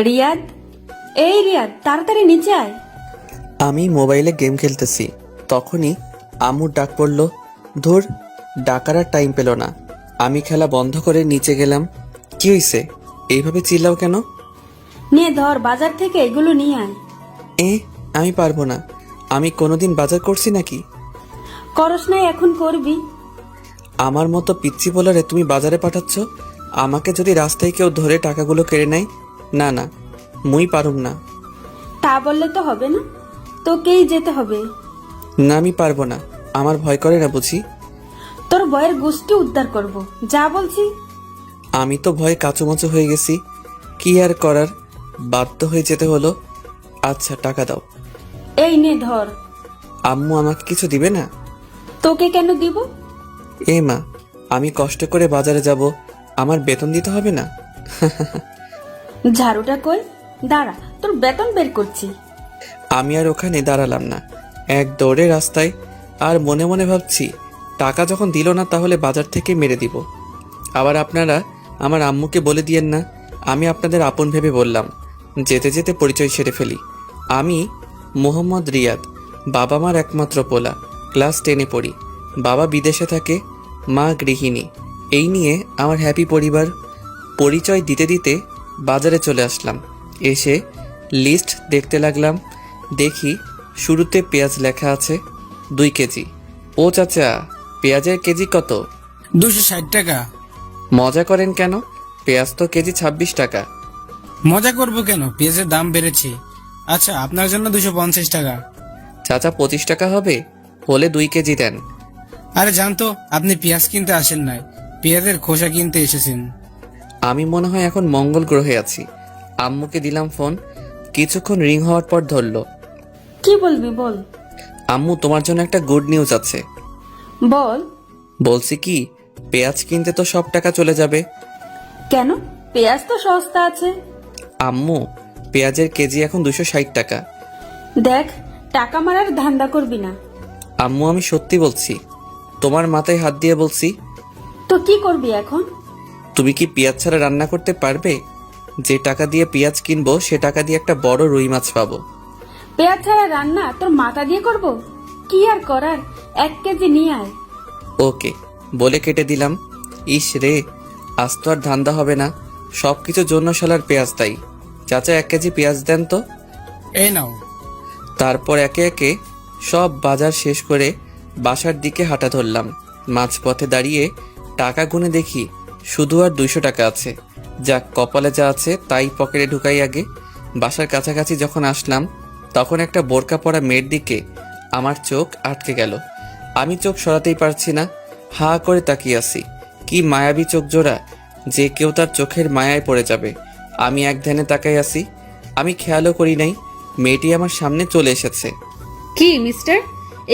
রিয়াদ, এই রিয়াদ, তাড়াতাড়ি নিচে আয়। আমি মোবাইলে গেম খেলতেছি, তখনই আম্মুর ডাক পড়ল। ধুর, ডাকার আর টাইম পেল না। আমি খেলা বন্ধ করে নিচে গেলাম। কি হইছে? এইভাবে চিল্লাও কেন? নিয়ে ধর, বাজার থেকে এগুলো নিয়ে আয়। আমি পারবো না। আমি কোনোদিন বাজার করছি নাকি? করস নাই, এখন করবি। আমার মতো পিচ্ছি বলারে তুমি বাজারে পাঠাচ্ছ? আমাকে যদি রাস্তায় কেউ ধরে টাকাগুলো কেড়ে নেয়? না না, মুই পারুম না। তা বললে তো হবে না, তোকেই যেতে হবে। না, আমি পারবো না। আমার ভয় করে না বুঝি? তোর বয়ের গোষ্ঠী উদ্ধার করব, যা বলছি। আমি তো ভয়ে কাঁচুমাচু হয়ে গেছি। কি আর করার, বাধ্য হয়ে যেতে হলো। আচ্ছা, টাকা দাও। এই নে ধর। আম্মু আমাকে কিছু দিবে না? তোকে কেন দিব? মা, আমি কষ্ট করে বাজারে যাব, আমার বেতন দিতে হবে না? ঝাড়ুটা কই, দাঁড়া, তোর বেতন বের করছি। আমি আর ওখানে দাঁড়ালাম না, এক দৌড়ে রাস্তায়। আর মনে মনে ভাবছি, টাকা যখন দিল না তাহলে বাজার থেকে মেরে দিব। আবার আপনারা আমার আম্মুকে বলে দিয়েন না, আমি আপনাদের আপন ভেবে বললাম। যেতে যেতে পরিচয় সেরে ফেলি। আমি মোহাম্মদ রিয়াদ, বাবা মার একমাত্র পোলা। ক্লাস 10-এ পড়ি। বাবা বিদেশে থাকে, মা গৃহিণী। এই নিয়ে আমার হ্যাপি পরিবার। পরিচয় দিতে দিতে বাজারে চলে আসলাম। এসে লিস্ট দেখতে লাগলাম। দেখি শুরুতে পেঁয়াজ লেখা আছে 2 কেজি। ও চাচা, পেঁয়াজের কেজি কত? 260 টাকা। মজা করেন কেন? পেঁয়াজ তো কেজি 26 টাকা। মজা করব কেন, পেঁয়াজের দাম বেড়েছে। আচ্ছা, আপনার জন্য 250 টাকা। চাচা 25 টাকা হবে? হলে 2 কেজি দেন। আরে জানতো, আপনি পেঁয়াজ কিনতে আসেন নাই, পেঁয়াজের খোসা কিনতে এসেছেন। আমি মনে হয় এখন মঙ্গল গ্রহে আছি। আম্মুকে দিলাম ফোন। কিছুক্ষণ রিং হওয়ার পর ধরলো। কি বলবি বল। আম্মু, তোমার জন্য একটা গুড নিউজ আছে। বল। বলছি কি, পেঁয়াজ কিনতে তো সব টাকা চলে যাবে। কেন? পেঁয়াজ তো সস্তা আছে। আম্মু, পেঁয়াজের কেজি এখন 260 টাকা। দেখ, টাকা মারার ধান্দা করবি না। আম্মু, আমি সত্যি বলছি। তোমার মাথায় হাত দিয়ে বলছি। তো কি করবি এখন? তুমি কি পেঁয়াজ ছাড়া রান্না করতে পারবে? যে টাকা দিয়ে পেঁয়াজ কিনবো সে টাকা দিয়ে একটা বড় রুই মাছ পাবো। পেঁয়াজ ছাড়া রান্না তোর মাথা দিয়ে করব? কি আর করার, 1 কেজি নিয়ে আয়। ওকে বলে কেটে দিলাম। ইস রে, আজ তো আর ধান্দা হবে না। সবকিছুর জন্য শালার পেঁয়াজ তাই। চাচা 1 কেজি পেঁয়াজ দেন তো। এই নাও। তারপর একে একে সব বাজার শেষ করে বাসার দিকে হাঁটা ধরলাম। মাঝপথে দাঁড়িয়ে টাকা গুনে দেখি শুধু আর 200 টাকা আছে। যাক, কপালে যা আছে তাই পকেটে ঢুকাই আগে। বাসার কাছাকাছি যখন আসলাম তখন একটা বোরকা পরা মেয়ের দিকে আমার চোখ আটকে গেল। আমি চোখ সরাতেই পারছি না, হা করে তাকিয়ে আছি। কি মায়াবী চোখ জোড়া, যে কেউ তার চোখের মায়ায় পড়ে যাবে। আমি এক ধ্যানে তাকাই আছি। আমি খেয়ালও করি নাই মেয়েটি আমার সামনে চলে এসেছে। কি মিস্টার,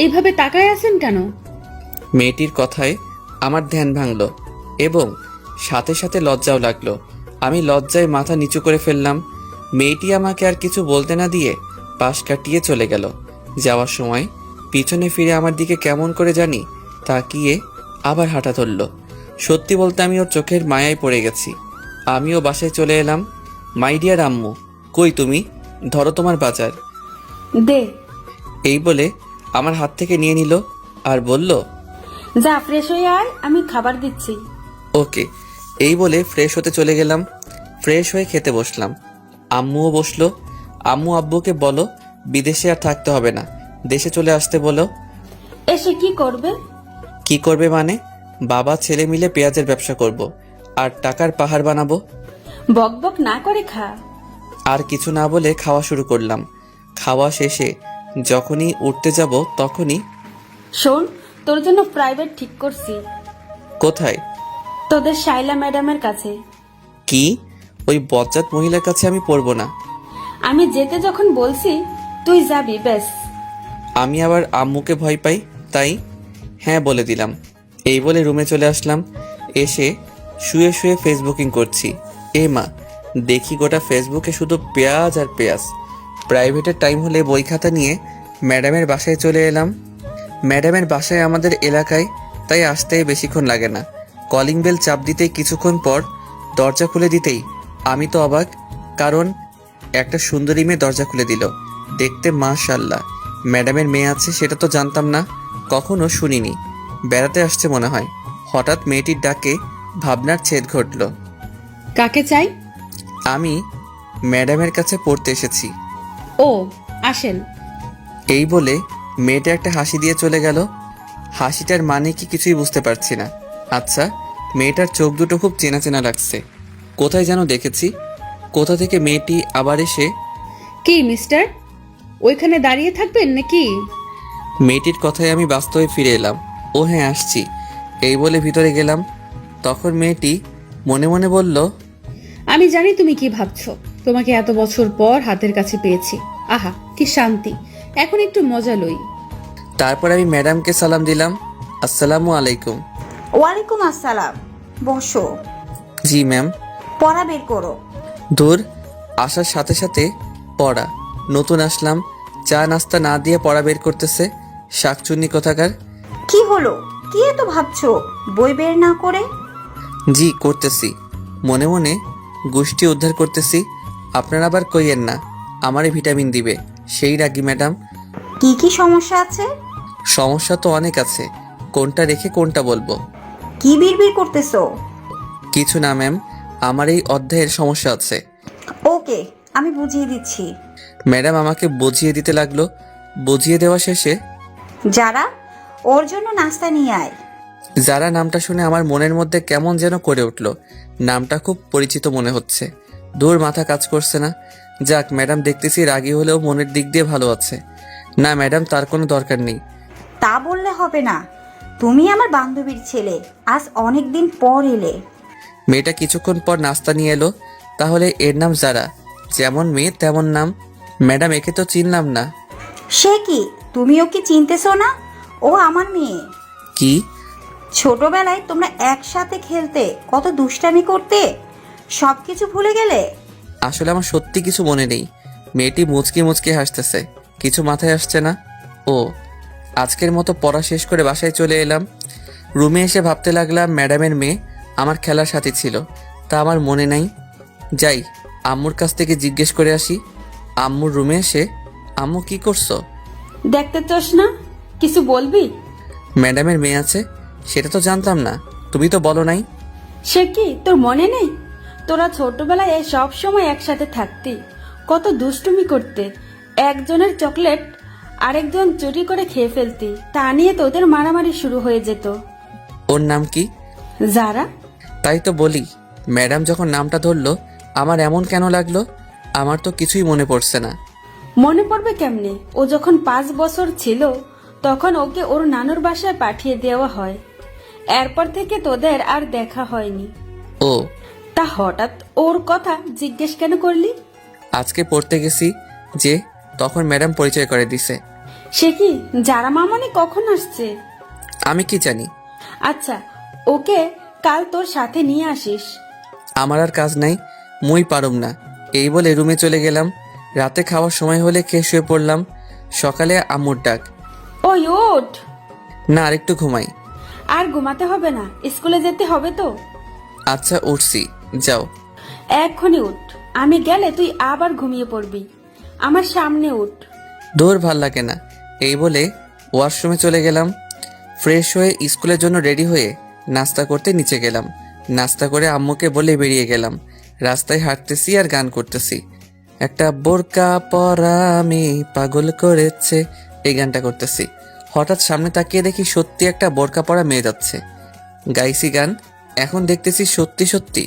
এইভাবে তাকায় আছেন কেন? মেয়েটির কথায় আমার ধ্যান ভাঙল এবং সাথে সাথে লজ্জাও লাগলো। আমি লজ্জায় মাথা নিচু করে ফেললাম। মেয়েটি আমাকে আর কিছু বলতে না দিয়ে পাশ কাটিয়ে চলে গেল। যাওয়ার সময় পিছনে ফিরে আমার দিকে কেমন করে জানি তাকিয়ে আবার হাঁটা ধরল। সত্যি বলতে আমি ওর চোখের মায়ায় পড়ে গেছি। আমিও বাসায় চলে এলাম। মাই ডিয়ার আম্মু, কই তুমি? ধরো তোমার বাজার। দে। এই বলে আমার হাত থেকে নিয়ে নিল আর বলল, যা ফ্রেশ হয়ে আয়, আমি খাবার দিচ্ছি। ওকে। এই বলে ফ্রেশ হতে চলে গেলাম। ফ্রেশ হয়ে খেতে বসলাম। আম্মুও বসলো। আম্মু আব্বুকে বলো বিদেশে আর থাকতে হবে না, দেশে চলে আসতে বলো। এসে কি করবে? কি করবে মানে? বাবা ছেলে মিলে পেঁয়াজের ব্যবসা করব আর টাকার পাহাড় বানাবো। বক বক না করে খা। আর কিছু না বলে খাওয়া শুরু করলাম। খাওয়া শেষে যখনই উঠতে যাব তখনই, শোন, তোর জন্য প্রাইভেট ঠিক করছি। কোথায়? তোদের শাইলা ম্যাডামের কাছে। কি? ওই বজ্জাত মহিলার কাছে আমি পড়বো না। আমি যেতে যখন বলছি তুই যাবি, ব্যাস। আমি আবার আম্মুকে ভয় পাই, তাই হ্যাঁ বলে দিলাম। এই বলে রুমে চলে আসলাম। এসে শুয়ে শুয়ে ফেসবুকিং করছি। মা, দেখি গোটা ফেসবুকে শুধু পেঁয়াজ আর পেঁয়াজ। প্রাইভেটের টাইম হলে বই খাতা নিয়ে ম্যাডামের বাসায় চলে এলাম। ম্যাডামের বাসায় আমাদের এলাকায়, তাই আসতে বেশিক্ষণ লাগে না। কলিং বেল চাপ দিতেই কিছুক্ষণ পর দরজা খুলে দিতেই আমি তো অবাক, কারণ একটা সুন্দরী মেয়ে দরজা খুলে দিল। দেখতে মাশাআল্লাহ। ম্যাডামের মেয়ে আছে সেটা তো জানতাম না, কখনো শুনিনি। বেড়াতে আসছে মনে হয়। হঠাৎ মেয়েটির ডাকে ভাবনার ছেদ ঘটল। কাকে চাই? আমি ম্যাডামের কাছে পড়তে এসেছি। ও, আসেন। এই বলে মেয়েটা একটা হাসি দিয়ে চলে গেল। হাসিটার মানে কি কিছুই বুঝতে পারছি না। আচ্ছা, মেয়েটার চোখ দুটো খুব চেনা চেনা লাগছে। কোথায় যেন দেখেছি। কোথা থেকে মেয়েটি আবার এসে। কি মিস্টার, ওইখানে দাঁড়িয়ে থাকবেন নাকি? মেয়েটির কথায় আমি বাস্তবে ফিরে এলাম। ও হ্যাঁ, আসছি। এই বলে ভিতরে গেলাম। তখন মেয়েটি মনে মনে বলল, আমি জানি তুমি কি ভাবছো। তোমাকে এত বছর পর হাতের কাছে পেয়েছি। আহা, কি শান্তি। এখন একটু মজা লই। তারপর আমি ম্যাডামকে সালাম দিলাম। আসসালামু আলাইকুম। ওয়ালাইকুম আসসালাম। বসো। জি ম্যাম। পড়া বের করো। দূর, আসার সাথে সাথে পড়া। নতুন আসলাম, চা নাস্তা না দিয়ে পড়া বের করতেছে। শাকচুন্নি কোথাকার। কি হলো? কি এত ভাবছো বই বের না করে? জি করতেছি, মনে মনে গোষ্ঠী উদ্ধার করতেছি। আপনারা আবার কইয়েন না আমারে ভিটামিন দিবে, সেই রাগি ম্যাডাম। কি কি সমস্যা আছে? সমস্যা তো অনেক আছে, কোনটা রেখে কোনটা বলবো? কি বিড়বিড় করতেছো? কিছু না ম্যাম, আমার এই অধ্যায়ের সমস্যা আছে। ওকে, আমি বুঝিয়ে দিচ্ছি। ম্যাডাম আমাকে বুঝিয়ে দিতে লাগলো। বুঝিয়ে দেওয়া শেষে, যারা, ওর জন্য নাস্তা নিয়ে আয়। যারা নামটা শুনে আমার মনের মধ্যে কেমন যেন করে উঠল। নামটা খুব পরিচিত মনে হচ্ছে। দূর, মাথা কাজ করছে না। যাক, ম্যাডাম দেখতেছি রাগী হলেও মনের দিক দিয়ে ভালো আছে। না ম্যাডাম, তার কোনো দরকার নেই। তা বললে হবে না। তুমি আমার বান্ধবীর ছেলে, আজ অনেক দিন পর এলে। মেয়েটা কিছুক্ষণ পর নাস্তা নিয়ে এলো। তাহলে এর নাম যারা, যেমন মেয়ে তেমন নাম। ম্যাডাম, একে তো চিনলাম না। সে কি, তুমি ওকে চিনতেছো না? ও আমার মেয়ে। কি? ছোটবেলায় তোমরা একসাথে খেলতে, কত দুষ্টামি করতে, সবকিছু ভুলে গেলে? আসলে আমার সত্যি কিছু মনে নেই। মেয়েটি মুচকি মুচকি হাসতেছে, কিছু মাথায় আসছে না। ও, আজকের মতো পড়া শেষ করে বাসায় চলে এলাম। রুমে এসে ভাবতে লাগলাম ম্যাডামের মেয়ে আমার খেলার সাথী ছিল, তা আমার মনে নাই। যাই, আম্মুর কাছ থেকে জিজ্ঞেস করে আসি। আম্মুর রুমে এসে, আম্মু কি করছো? দেখতে চাস না? কিছু বলবি? ম্যাডামের মেয়ে আছে সেটা তো জানতাম না, তুমি তো বলো নাই। সে কি তোর মনে নেই? তোরা ছোটবেলায় সব সময় একসাথে থাকতি, কত দুষ্টুমি করতে। একজনের চকলেট আরেকজন চুরি করে খেয়ে ফেলতি, তা নিয়ে তোদের মারামারি শুরু হয়ে যেত। ওর নাম কি? যারা। তাই তো বলি, ম্যাডাম যখন নামটা ধরলো আমার এমন কেন লাগলো? আমার তো কিছুই মনে পড়ছে না। মনে পড়বে কেমনে? ও যখন 5 বছর ছিল তখন ওকে ওর নানুর বাসায় পাঠিয়ে দেওয়া হয়। এরপর থেকে তোদের আর দেখা হয়নি। ও, তা হঠাৎ ওর কথা জিজ্ঞেস কেন করলি? আজকে পড়তে গেছি যে, তখন ম্যাডাম পরিচয় করে দিছে। সে কি, যারা মামনি কখন আসছে? আমি কি জানি। আচ্ছা, ওকে কাল তোর সাথে নিয়ে আসিস। আমার আর কাজ নাই, মুই পারুম না। এই বলে রুমে চলে গেলাম। রাতে খাওয়ার সময় হলে খেয়ে শুয়ে পড়লাম। সকালে আম্মুর ডাক। ওই ওঠ। না, আরেকটু ঘুমাই। আর ঘুমাতে হবে না, স্কুলে যেতে হবে তো। আচ্ছা, উঠছি, যাও। এক্ষুনি উঠ, আমি গেলে তুই আবার ঘুমিয়ে পড়বি। আমার সামনে উঠ। দৌড়, ভাল লাগে না। এই বলে ওয়াশরুমে চলে গেলাম। ফ্রেশ হয়ে স্কুলের জন্য রেডি হয়ে নাস্তা করতে নিচে গেলাম। নাস্তা করে আম্মুকে বলে বেরিয়ে গেলাম। রাস্তায় হাঁটতেছি আর গান করতেছি। একটা বোরকা পরা আমি পাগল করেছে, এই গানটা করতেছি। হঠাৎ সামনে তাকিয়ে দেখি সত্যি একটা বোরকা পরা মেয়ে যাচ্ছে। গাইছি গান, এখন দেখতেছি সত্যি সত্যি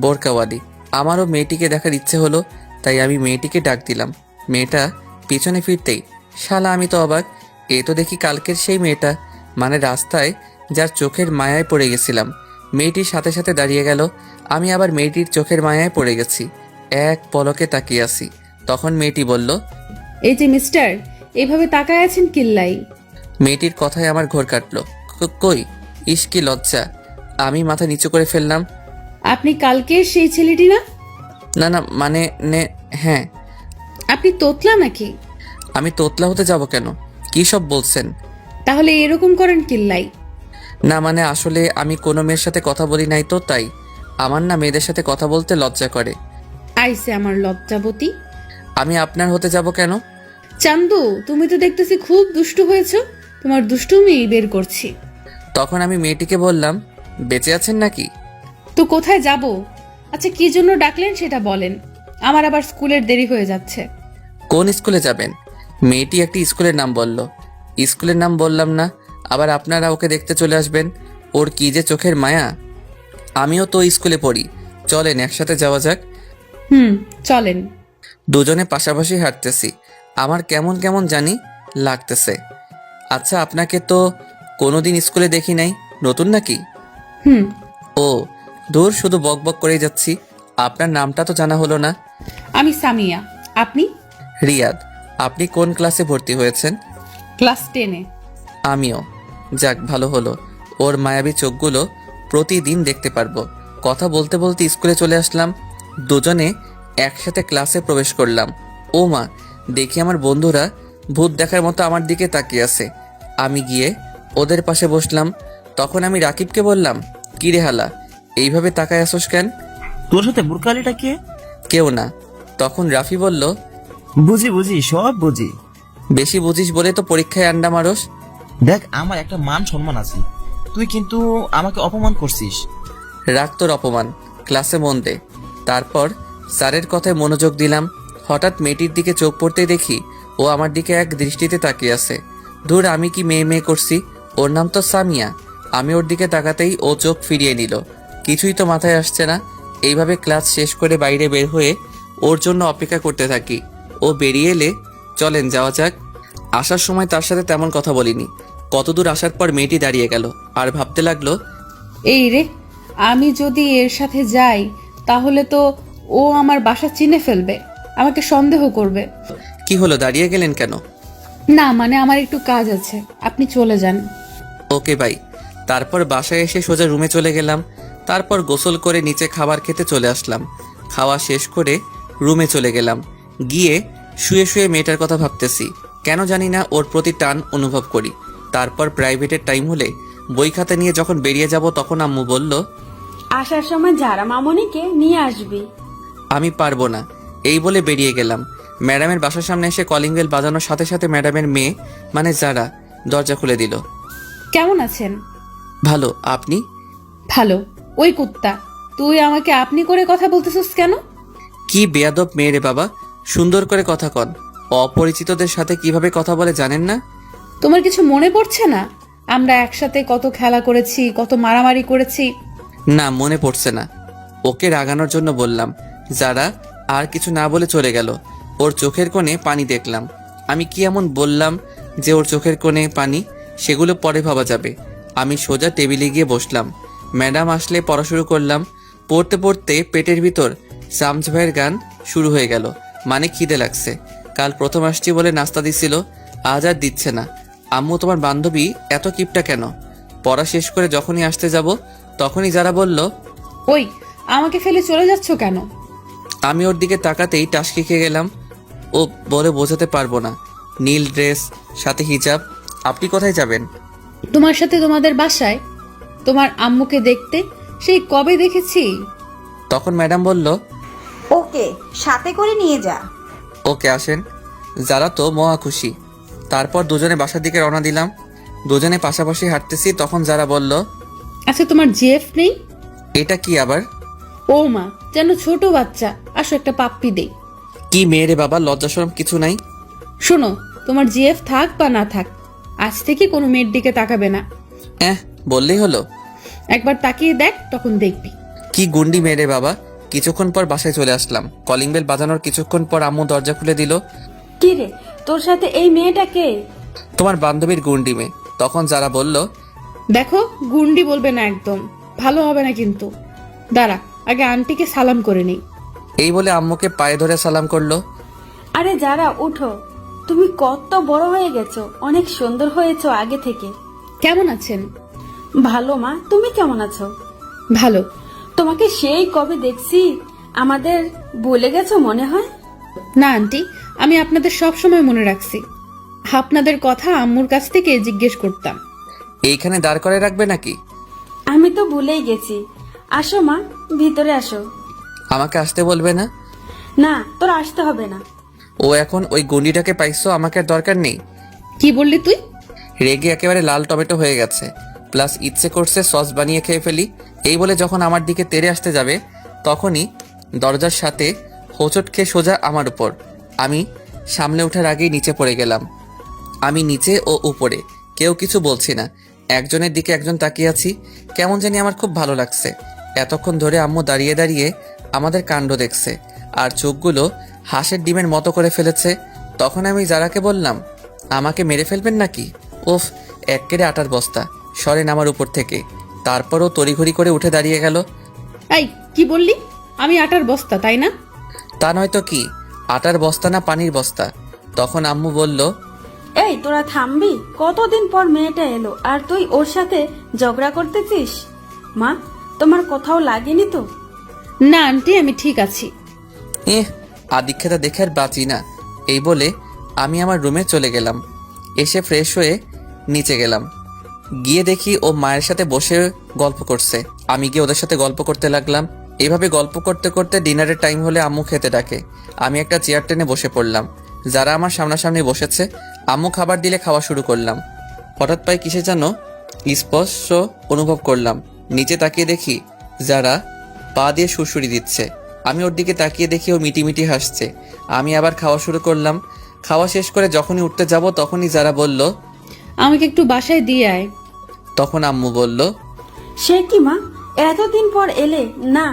বোরকাওয়ালি। আমারও মেয়েটিকে দেখার ইচ্ছে হলো, তাই আমি মেয়েটিকে ডাক দিলাম। মেয়েটা পিছনে ফিরতেই, শালা আমি তো অবাক। এ তো দেখি কালকের সেই মেয়েটা, মানে রাস্তায় যার চোখের মায়ায় পড়ে গেছিলাম। মেয়েটির সাথে সাথে দাঁড়িয়ে গেল। আমি আবার মেয়েটির চোখের মায়ায় পড়ে গেছি। এক পলকে তাকিয়ে আছি। তখন মেয়েটি বলল, এই যে মিস্টার, এইভাবে তাকায় আছেন কিল্লাই? মেয়েটির কথায় আমার ঘোর কাটলো। কই, ইস কি লজ্জা। আমি মাথা নিচু করে ফেললাম। আপনি কালকে সেই ছেলেটি না? না না, মানে হ্যাঁ। আপনি তোতলা নাকি? আমি তোতলা হতে যাব কেন? কি সব বলছেন? তাহলে এরকম করেন কিল্লাই? না মানে আসলে আমি কোনো মেয়ের সাথে কথা বলি নাই তো, তাই। আমার না মেয়েদের সাথে কথা বলতে লজ্জা করে। আইসে আমার লজ্জাবতী। আমি আপনার হতে যাব কেন? চান্দু, তুমি তো দেখতেছি খুব দুষ্টু হয়েছো। তোমার দুষ্টুমি বের করছি। তখন আমি মেয়েটিকে বললাম, বেঁচে আছেন নাকি? তো কোথায় যাব? আচ্ছা, কি জন্য ডাকলেন সেটা বলেন। আমার আবার স্কুলের দেরি হয়ে যাচ্ছে। কোন স্কুলে যাবেন? মেয়েটি একটি স্কুলের নাম বলল। স্কুলের নাম বললাম না, আবার আপনারা ওকে দেখতে চলে আসবেন। ওর কি যে চোখের মায়া। আমিও তো স্কুলে পড়ি, চলেন একসাথে যাওয়া যাক। চলেন। দুজনে পাশাপাশি হাঁটতেছি, আমার কেমন কেমন জানি লাগতেছে। আচ্ছা, আপনাকে তো কোনোদিন স্কুলে দেখি নাই, নতুন নাকি? হুম। ও দূর, শুধু বক বক করেই যাচ্ছি। আপনার নামটা তো জানা হলো না। আমি সামিয়া। আপনি? রিয়াদ। আপনি কোন ক্লাসে ভর্তি হয়েছেন? ক্লাস 10-এ। আমিও। যাক, ভালো হলো। ওর মায়াবী চোখগুলো প্রতিদিন দেখতে পারবো। কথা বলতে বলতে স্কুলে চলে আসলাম। দুজনে একসাথে ক্লাসে প্রবেশ করলাম। ও মা, দেখি আমার বন্ধুরা ভূত দেখার মতো আমার দিকে তাকিয়ে আছে। আমি গিয়ে ওদের পাশে বসলাম। তখন আমি রাকিবকে বললাম, কি রে হালা, এইভাবে তাকায় আসোস কেন? তোর সাথে বুরকালিটা কে? কেউ না। তখন রাফি বলল, বুঝি বুঝি, সব বুঝি। বেশি বুঝিস বলে তো পরীক্ষায় আন্ডা মারস। দেখ, আমার একটা মান সম্মান আছে, তুই কিন্তু আমাকে অপমান করছিস। রাখ তোর অপমান, ক্লাসে মন দে। তারপর স্যারের কথায় মনোযোগ দিলাম। হঠাৎ মেয়েটির দিকে চোখ পড়তেই দেখি ও আমার দিকে এক দৃষ্টিতে তাকিয়ে আছে। ধুর, আমি কি মেয়ে মেয়ে করছি? ওর নাম তো সামিয়া। আমি ওর দিকে তাকাতেই ও চোখ ফিরিয়ে নিল। কিছুই তো মাথায় আসছে না। এইভাবে ক্লাস শেষ করে বাইরে বের হয়ে ওর জন্য অপেক্ষা করতে থাকি। ও বেরিয়ে এলে চলেন যাওয়া যাক। আসার সময় তার সাথে তেমন কথা বলিনি। কতদূর আসার পর মেয়েটি দাঁড়িয়ে গেল আর ভাবতে লাগলো, এই রে, আমি যদি এর সাথে যাই তাহলে তো ও আমার বাসা চিনে ফেলবে, আমাকে সন্দেহ করবে। কি হলো, দাঁড়িয়ে গেলেন কেন? না মানে আমার একটু কাজ আছে, আপনি চলে যান। Okay bye. তারপর বাসায় এসে সোজা রুমে চলে গেলাম। তারপর গোসল করে নিচে খাবার খেতে চলে আসলাম। খাওয়া শেষ করে রুমে চলে গেলাম। গিয়ে শুয়ে শুয়ে মেয়েটার কথা ভাবতেছি। কেন জানি না ওর প্রতি টান অনুভব করি। তারপর প্রাইভেটের টাইম হলে বই খাতা নিয়ে যখন বেরিয়ে যাব তখন আম্মু বলল, আসার সময় যারা মামনিকে নিয়ে আসবি। আমি পারবো না, এই বলে বেরিয়ে গেলাম। ম্যাডামের বাসার সামনে এসে কলিং বেল বাজানোর সাথে সাথে ম্যাডামের মেয়ে মানে যারা দরজা খুলে দিল। কেমন আছেন? ভালো, আপনি? ভালো। ওই কুত্তা, তুই আমাকে আপনি করে কথা বলতেছিস কেন? কি বেয়াদব মেয়ে রে বাবা, সুন্দর করে কথা কন। অপরিচিতদের সাথে কিভাবে কথা বলে জানেন না? তোমার কিছু মনে পড়ছে না? আমরা একসাথে কত খেলা করেছি, কত মারামারি করেছি। না, মনে পড়ছে না। ওকে রাগানোর জন্য বললাম। যারা আর কিছু না বলে চলে গেল। ওর চোখের কোণে পানি দেখলাম। আমি কি এমন বললাম যে ওর চোখের কোণে পানি? সেগুলো পরে ভাবা যাবে। আমি সোজা টেবিলে গিয়ে বসলাম। ম্যাডাম আসলে পড়া শুরু করলাম। পড়তে পড়তে পেটের ভিতর সামজ ভাইয়ের গান শুরু হয়ে গেল। মানে খিদে লাগছে। কাল প্রথম আসছি বলে নাস্তা দিছিল, আজ আর দিচ্ছে না। আম্মু, তোমার বান্ধবী এত কিপটা কেন? পড়া শেষ করে যখনই আসতে যাব তখনই যারা বলল, ওই, আমাকে ফেলে চলে যাচ্ছ কেন? আমি ওর দিকে তাকাতেই টাসকি খেয়ে গেলাম। ও বলে বোঝাতে পারবো না। নীল ড্রেস, সাথে হিজাব। আপনি কোথায় যাবেন? তোমার সাথে তোমাদের বাসায়। তোমার আম্মুকে দেখতে সেই কবে দেখেছি। তখন ম্যাডাম বলল, ওকে সাথে করে নিয়ে যা। ওকে আসেন। যারা তো মহা খুশি। তারপর দুজনে বাসার দিকে রওনা দিলাম। দুজনে পাশাপাশি হাঁটতেছি, তখন যারা বলল, আচ্ছা, তোমার জিএফ নেই? এটা কি আবার? ও মা, যেন ছোট বাচ্চা। আসো একটা পাপ্পি দেই। কি মেয়ে রে বাবা, লজ্জাশরম কিছু নাই? শোনো, তোমার জিএফ থাক বা না থাক, আজ থেকে কোনো মেয়ের দিকে তাকাবে না। বললেই হলো। একবার তাকিয়ে দেখ, তখন দেখবি। কি গুন্ডি মেয়ে রে বাবা। কিছুক্ষণ পর বাসায় চলে আসলাম। কলিং বেল বাজানোর কিছুক্ষণ পর আম্মু দরজা খুলে দিল। কি রে, তোর সাথে এই মেয়েটা কে? তোমার বান্ধবীর গুন্ডি মেয়ে। তখন যারা বলল, দেখো, গুন্ডি বলবে না একদম, ভালো হবে না কিন্তু। দাঁড়া, আগে আন্টিকে সালাম করে নেই। এই বলে আম্মুকে পায়ে ধরে সালাম করলো। আরে যারা, উঠো। তুমি কত বড় হয়ে গেছো, অনেক সুন্দর হয়েছো আগে থেকে। কেমন আছেন? ভালো মা, তুমি কেমন আছো? ভালো। তোমাকে সেই কবে দেখছি, আমাদের ভুলে গেছো মনে হয়। না আন্টি, আমি আপনাদের সব সময় মনে রাখছি। আপনাদের কথা আম্মুর কাছ থেকে জিজ্ঞেস করতাম। এইখানে দাঁড় করে রাখবে নাকি? আমি তো ভুলেই গেছি। আসো মা, ভিতরে আসো। আমাকে আসতে বলবে না? না, তোর আসতে হবে না। ও এখন ওই গুন্ডিটাকে পাইছো, আমাকে আর দরকার নেই। কি বললি তুই? রেগে একেবারে লাল টমেটো হয়ে গেছে, প্লাস ইচ্ছে করছে সস বানিয়ে খেয়ে ফেলি। এই বলে যখন আমার দিকে তেড়ে আসতে যাবে তখনই দরজার সাথে হোঁচট খেয়ে সোজা আমার উপর। আমি সামলে ওঠার আগেই নিচে পড়ে গেলাম। আমি নিচে ও উপরে, কেউ কিছু বলছি না, একজনের দিকে একজন তাকিয়ে আছি। কেমন জানি আমার খুব ভালো লাগছে। এতক্ষণ ধরে আম্মু দাঁড়িয়ে দাঁড়িয়ে আমাদের কাণ্ড দেখছে আর চোখগুলো হাঁসের ডিমের মতো করে ফেলেছে। তখন আমি যারাকে বললাম, আমাকে মেরে ফেলবেন নাকি? ওফ, এক্কেরে আটার বস্তা, সরেন আমার উপর থেকে। তারপরও তড়িঘড়ি করে উঠে দাঁড়িয়ে গেল। এই কি বললি? আমি আটার বস্তা, তাই না? তা নয়তো কি, আটার বস্তা না পানির বস্তা? তখন আম্মু বলল, এই তোরা থামবি? কতদিন পর মেয়েটা এলো আর তুই ওর সাথে ঝগড়া করতেছিস? মা, তোমার কোথাও লাগেনি তো? না আন্টি, আমি ঠিক আছি। আদিক্ষেতা দেখে আর বাঁচি না। এই বলে আমি আমার রুমে চলে গেলাম। এসে ফ্রেশ হয়ে নিচে গেলাম। গিয়ে দেখি ও মায়ের সাথে বসে গল্প করছে। আমি গিয়ে ওদের সাথে গল্প করতে লাগলাম। এইভাবে গল্প করতে করতে ডিনারের টাইম হলে আম্মু খেতে ডাকে। আমি একটা চেয়ার টেনে বসে পড়লাম। যারা আমার সামনাসামনি বসেছে, আম্মু খাবার দিলে খাওয়া শুরু করলাম। হঠাৎ পায়ে কিসে যেন স্পর্শ অনুভব করলাম। নিচে তাকিয়ে দেখি যারা পা দিয়ে সুরসুরি দিচ্ছে। আমি ওর দিকে তাকিয়ে দেখি ও মিটিমিটি হাসছে। আমি আবার খাওয়া শুরু করলাম। খাওয়া শেষ করে যখনই উঠতে যাব তখনই যারা বলল, আমাকে একটু বাসায় দিয়ে আয়। তখন আম্মু বলল, সে কি মা, এতদিন পর এলে? না,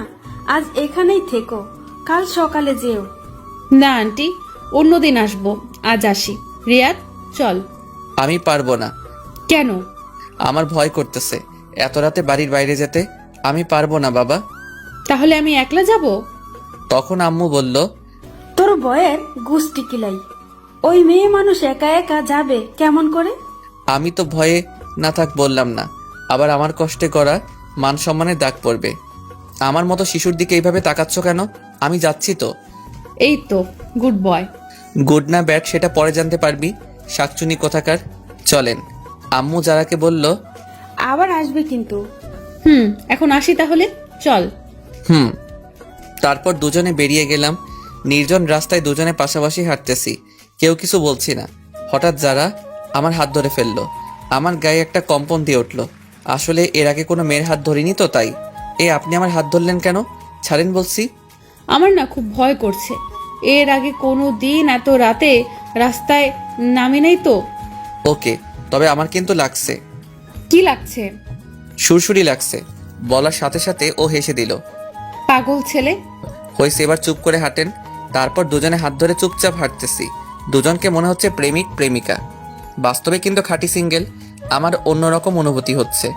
আজ এখানেই থেকো, কাল সকালে যেও। না আন্টি, অন্যদিন আসবো, আজ আসি। রিয়াদ, চল। আমি পারবো না। কেন? আমার ভয় করতেছে এত রাতে বাড়ির বাইরে যেতে। আমি পারবো না বাবা। তাহলে আমি একলা যাব? তখন আম্মু বলল, তোর বয়ের গুষ্টি কিলাই, ওই মেয়ে মানুষ একা একা যাবে কেমন করে? আমি তো ভয়ে না থাক বললাম না, আবার আমার কষ্টে করা মান সম্মানের দাগ পড়বে। আমার মতো শিশুর দিকে এইভাবে তাকাচ্ছ কেন? আমি যাচ্ছি তো। এই তো, গুড বয়। গুড না ব্যাড সেটা পরে জানতে পারবি, শাকচুনি কোথাকার। চলেন। আম্মু যারাকে বলল, আবার আসবে কিন্তু। এখন আসি তাহলে, চল। তারপর দুজনে বেরিয়ে গেলাম। নির্জন রাস্তায় দুজনে পাশাপাশি হাঁটতেছি, কেউ কিছু বলছি না। হঠাৎ যারা আমার হাত ধরে ফেললো। আমার গায়ে একটা কম্পন দিয়ে উঠলো। আসলে এর আগে কোনো মেয়ের হাত ধরিনি তো, তাই। আপনি আমার হাত ধরলেন কেন? ছাড়েন বলছি। আমার না খুব ভয় করছে। এর আগে কোনো দিন এত রাতে রাস্তায় নামি নাই তো। ওকে, তবে আমার কিন্তু লাগছে। কি লাগছে? সুরসুরি লাগছে। বলার সাথে সাথে ও হেসে দিল। পাগল ছেলে। হয়েছে, এবার চুপ করে হাঁটেন। তারপর দুজনে হাত ধরে চুপচাপ হাঁটতেছি। দুজনকে মনে হচ্ছে প্রেমিক প্রেমিকা। বাস্তবে কিন্তু খাঁটি সিঙ্গেল। আমার অন্যরকম অনুভূতি হচ্ছে।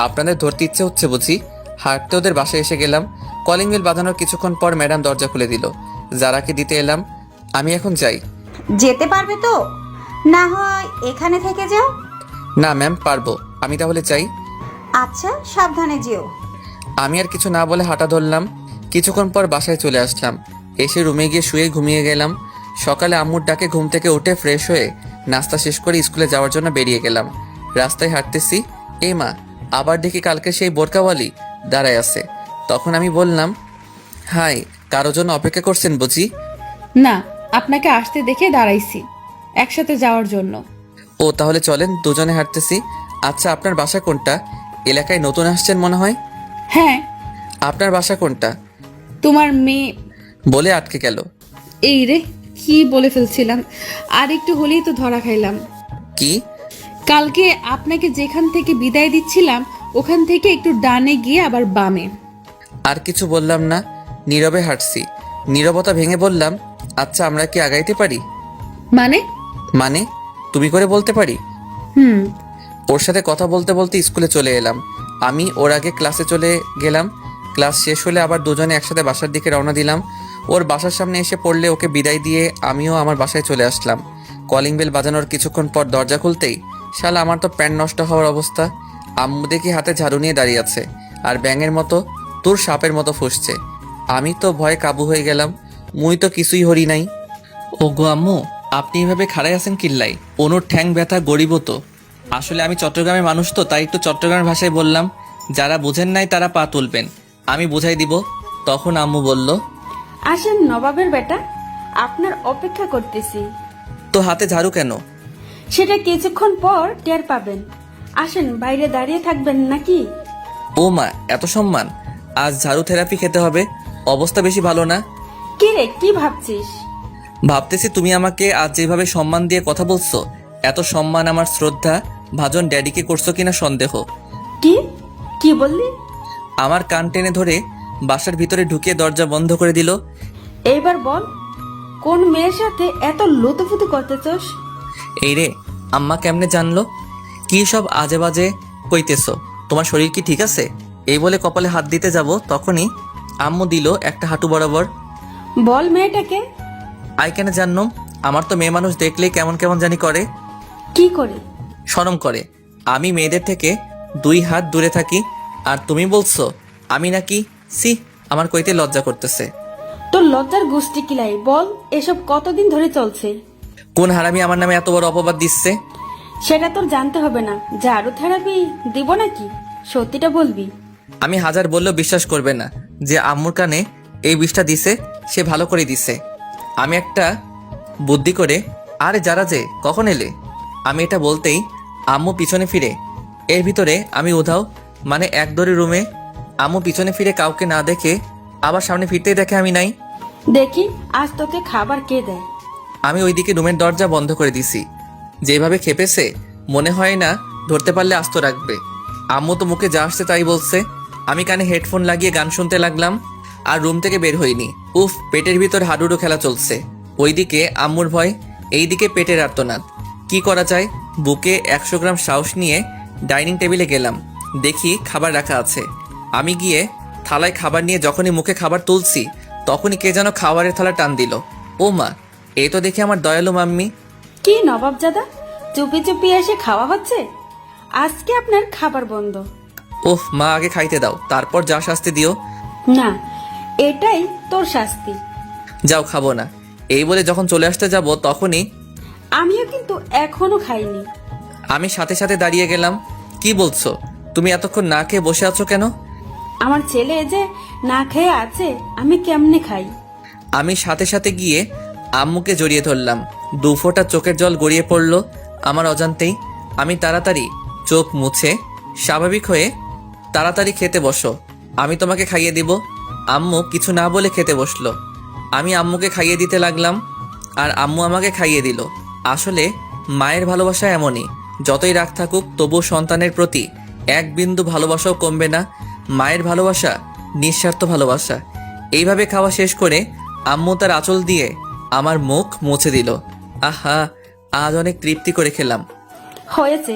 আপনাদের ধরতে ইচ্ছে হচ্ছে বুঝি? হাঁটতে ওদের বাসায় এসে গেলাম। কলিং বেল বাজানোর কিছুক্ষণ পর ম্যাডাম দরজা খুলে দিল। যারাকে দিতে এলাম। আমি এখন যাই। যেতে পারবে তো? না হয় এখানে থেকে যাও। না ম্যাম, পারবো। আমি তাহলে চাই। আচ্ছা, সাবধানে যেও। আমি আর কিছু না বলে হাঁটা ধরলাম। কিছুক্ষণ পর বাসায় চলে আসলাম। এসে রুমে গিয়ে শুয়ে ঘুমিয়ে গেলাম। সকালে আম্মুর ডাকে ঘুম থেকে উঠে ফ্রেশ হয়ে নাস্তা শেষ করে স্কুলে যাওয়ার জন্য বেরিয়ে গেলাম। রাস্তায় হাঁটতেছি, মা, আবার দেখি কালকে সেই বোরকাওয়ালি দাঁড়ায় আছে। তখন আমি বললাম, হাই, কারো জন্য অপেক্ষা করছেন বুঝি? না, আপনাকে আসতে দেখে দাঁড়াইছি একসাথে যাওয়ার জন্য। ও, তাহলে চলেন, দুজনে হাঁটতেছি। আচ্ছা, আপনার বাসা কোনটা? এলাকায় নতুন আসছেন মনে হয়। হ্যাঁ। আপনার বাসা কোনটা? তোমার মেয়ে বলে আটকে গেল। এই রে, কি বলে ফেলছিলাম। আর একটু হলেই তো ধরা খাইলাম। কি? কালকে আপনাকে যেখান থেকে বিদায় দিচ্ছিলাম ওখান থেকে একটু ডানে গিয়ে আবার বামে। আর কিছু বললাম না, নীরবে হাঁটছি। নীরবতা ভেঙে বললাম, আচ্ছা, আমরা কি আগাইতে পারি? মানে? মানে তুমি করে বলতে পারি। ওর সাথে কথা বলতে বলতে স্কুলে চলে এলাম। আমি ওর আগে ক্লাসে চলে গেলাম। ক্লাস শেষ হলে আবার দুজনে একসাথে বাসার দিকে রওনা দিলাম। ওর বাসার সামনে এসে পড়লে ওকে বিদায় দিয়ে আমিও আমার বাসায় চলে আসলাম। কলিং বেল বাজানোর কিছুক্ষণ পর দরজা খুলতেই শালা আমার তো প্যান্ট নষ্ট হওয়ার অবস্থা। আম্মু দেখি হাতে ঝাড়ু নিয়ে দাঁড়িয়ে আছে আর ব্যাঙের মতো তোর সাপের মতো ফুসছে। আমি তো ভয়ে কাবু হয়ে গেলাম। মুই তো কিছুই হরি নাই। ও গো আম্মু, আপনি এভাবে খাড়াই আছেন কিল্লাই? অনুর ঠ্যাং ব্যথা গরিব তো। আসলে আমি চট্টগ্রামের মানুষ তো, তাই একটু চট্টগ্রামের ভাষায় বললাম। যারা বুঝেন নাই তারা পা তুলবেন, আমি বুঝাই দিব। তখন আম্মু বলল, আসেন নবাবের বেটা, আপনার অপেক্ষা করতেছি। তো হাতে ঝাড়ু কেন? সেটা কিছুক্ষণ পর টের পাবেন। আসেন, বাইরে দাঁড়িয়ে থাকবেন নাকি? ও মা, এত সম্মান! আজ ঝাড়ু থেরাপি খেতে হবে। অবস্থা বেশি ভালো না। কি রে, কি ভাবছিস? ভাবতেছি তুমি আমাকে আজ যেভাবে সম্মান দিয়ে কথা বলছো, এত সম্মান আমার শ্রদ্ধা ভাজন ড্যাডিকে করছো কিনা সন্দেহ। কি কি বললি? আমার কান টেনে ধরে বাসার ভিতরে ঢুকিয়ে দরজা বন্ধ করে দিল। এইবার বল, কোন মেয়ের সাথে এত লুতুফুতু করতেছস? এই রে, আম্মা কেমনে জানলো? কি সব আজে বাজে কইতেছো? তোমার শরীর কি ঠিক আছে? এই বলে কপালে হাত দিতে যাব, তখনই আম্মু দিল একটা হাঁটু বরাবর। বল মেয়েটাকে। আই কেন জানলাম? আমার তো মেয়ে মানুষ দেখলেই কেমন কেমন জানি করে। কি করে? শরম করে। আমি মেয়েদের থেকে 2 হাত দূরে থাকি, আর তুমি বলছো আমি নাকি? সি, আমার কইতে লজ্জা করতেছে। তোর লজ্জার গোষ্ঠী কিলাই, বল এসব কতদিন ধরে চলছে? কোন হারামি আমার নামে এত বড় অপবাদ দিচ্ছে? সেটা তোর জানতে হবে না। ঝাড়ু থেরাপি দিব নাকি? সত্যিটা বলবি। আমি হাজার বললেও বিশ্বাস করবে না যে আম্মুর কানে এই বিষটা দিছে, সে ভালো করে দিছে। আমি একটা বুদ্ধি করে, আরে যারা যে কখন এলে, আমি এটা বলতেই আম্মু পিছনে ফিরে। এর ভিতরে আমি উধাও, মানে এক দড়ি রুমে। আম্মু পিছনে ফিরে কাউকে না দেখে আবার সামনে ফিরতেই দেখে আমি নাই। দেখি আজ তোকে খাবার কে দেয়। আমি ওইদিকে রুমের দরজা বন্ধ করে দিছি। যেভাবে খেপেছে, মনে হয় না ধরতে পারলে আস্ত রাখবে। আম্মু তো মুখে যা আসছে তাই বলছে। আমি কানে হেডফোন লাগিয়ে গান শুনতে লাগলাম, আর রুম থেকে বের হইনি। উফ, পেটের ভিতর হাডুডু খেলা চলছে। ওইদিকে আম্মুর ভয়, এইদিকে পেটের আর্তনাদ। কি করা যায়? বুকে 100 গ্রাম সাহস নিয়ে ডাইনিং টেবিলে গেলাম। দেখি খাবার রাখা আছে। আমি গিয়ে থালায় খাবার নিয়ে যখনই মুখে খাবার তুলছি, তখনই কে যেন খাবারের থালা টান দিল। ও মা, এই তো দেখি আমার দয়ালু মাম্মি। কি নবাবজাদা, চুপি চুপি এসে খাওয়া হচ্ছে? আজকে আপনার খাবার বন্ধ। ওহ মা, আগে খাইতে দাও, তারপর যা শাস্তি দিও। না, এটাই তোর শাস্তি। যাও, খাবো না। এই বলে যখন চলে আসতে যাব, তখনই আমিও কিন্তু এখনো খাইনি। আমি সাথে সাথে দাঁড়িয়ে গেলাম। কি বলছো? তুমি এতক্ষণ না খেয়ে বসে আছো কেন? আমার ছেলে যে না খেয়ে আছে, আমি কেমনে খাই? আমি সাথে সাথে গিয়ে আম্মুকে জড়িয়ে ধরলাম। 2 ফোঁটা চোখের জল গড়িয়ে পড়লো আমার অজান্তেই। আমি তাড়াতাড়ি চোখ মুছে স্বাভাবিক হয়ে, তাড়াতাড়ি খেতে বসো, আমি তোমাকে খাইয়ে দিব। আম্মু কিছু না বলে খেতে বসলো। আমি আম্মুকে খাইয়ে দিতে লাগলাম, আর আম্মু আমাকে খাইয়ে দিল। আসলে মায়ের ভালোবাসা এমনই, যতই রাগ থাকুক তবু সন্তানের প্রতি 1 বিন্দু ভালোবাসাও কমবে না। মায়ের ভালোবাসা নিঃস্বার্থ ভালোবাসা। এইভাবে খাওয়া শেষ করে আম্মু তার আঁচল দিয়ে আমার মুখ মুছে দিল। আহা, আজ অনেক তৃপ্তি করে খেলাম। হয়েছে,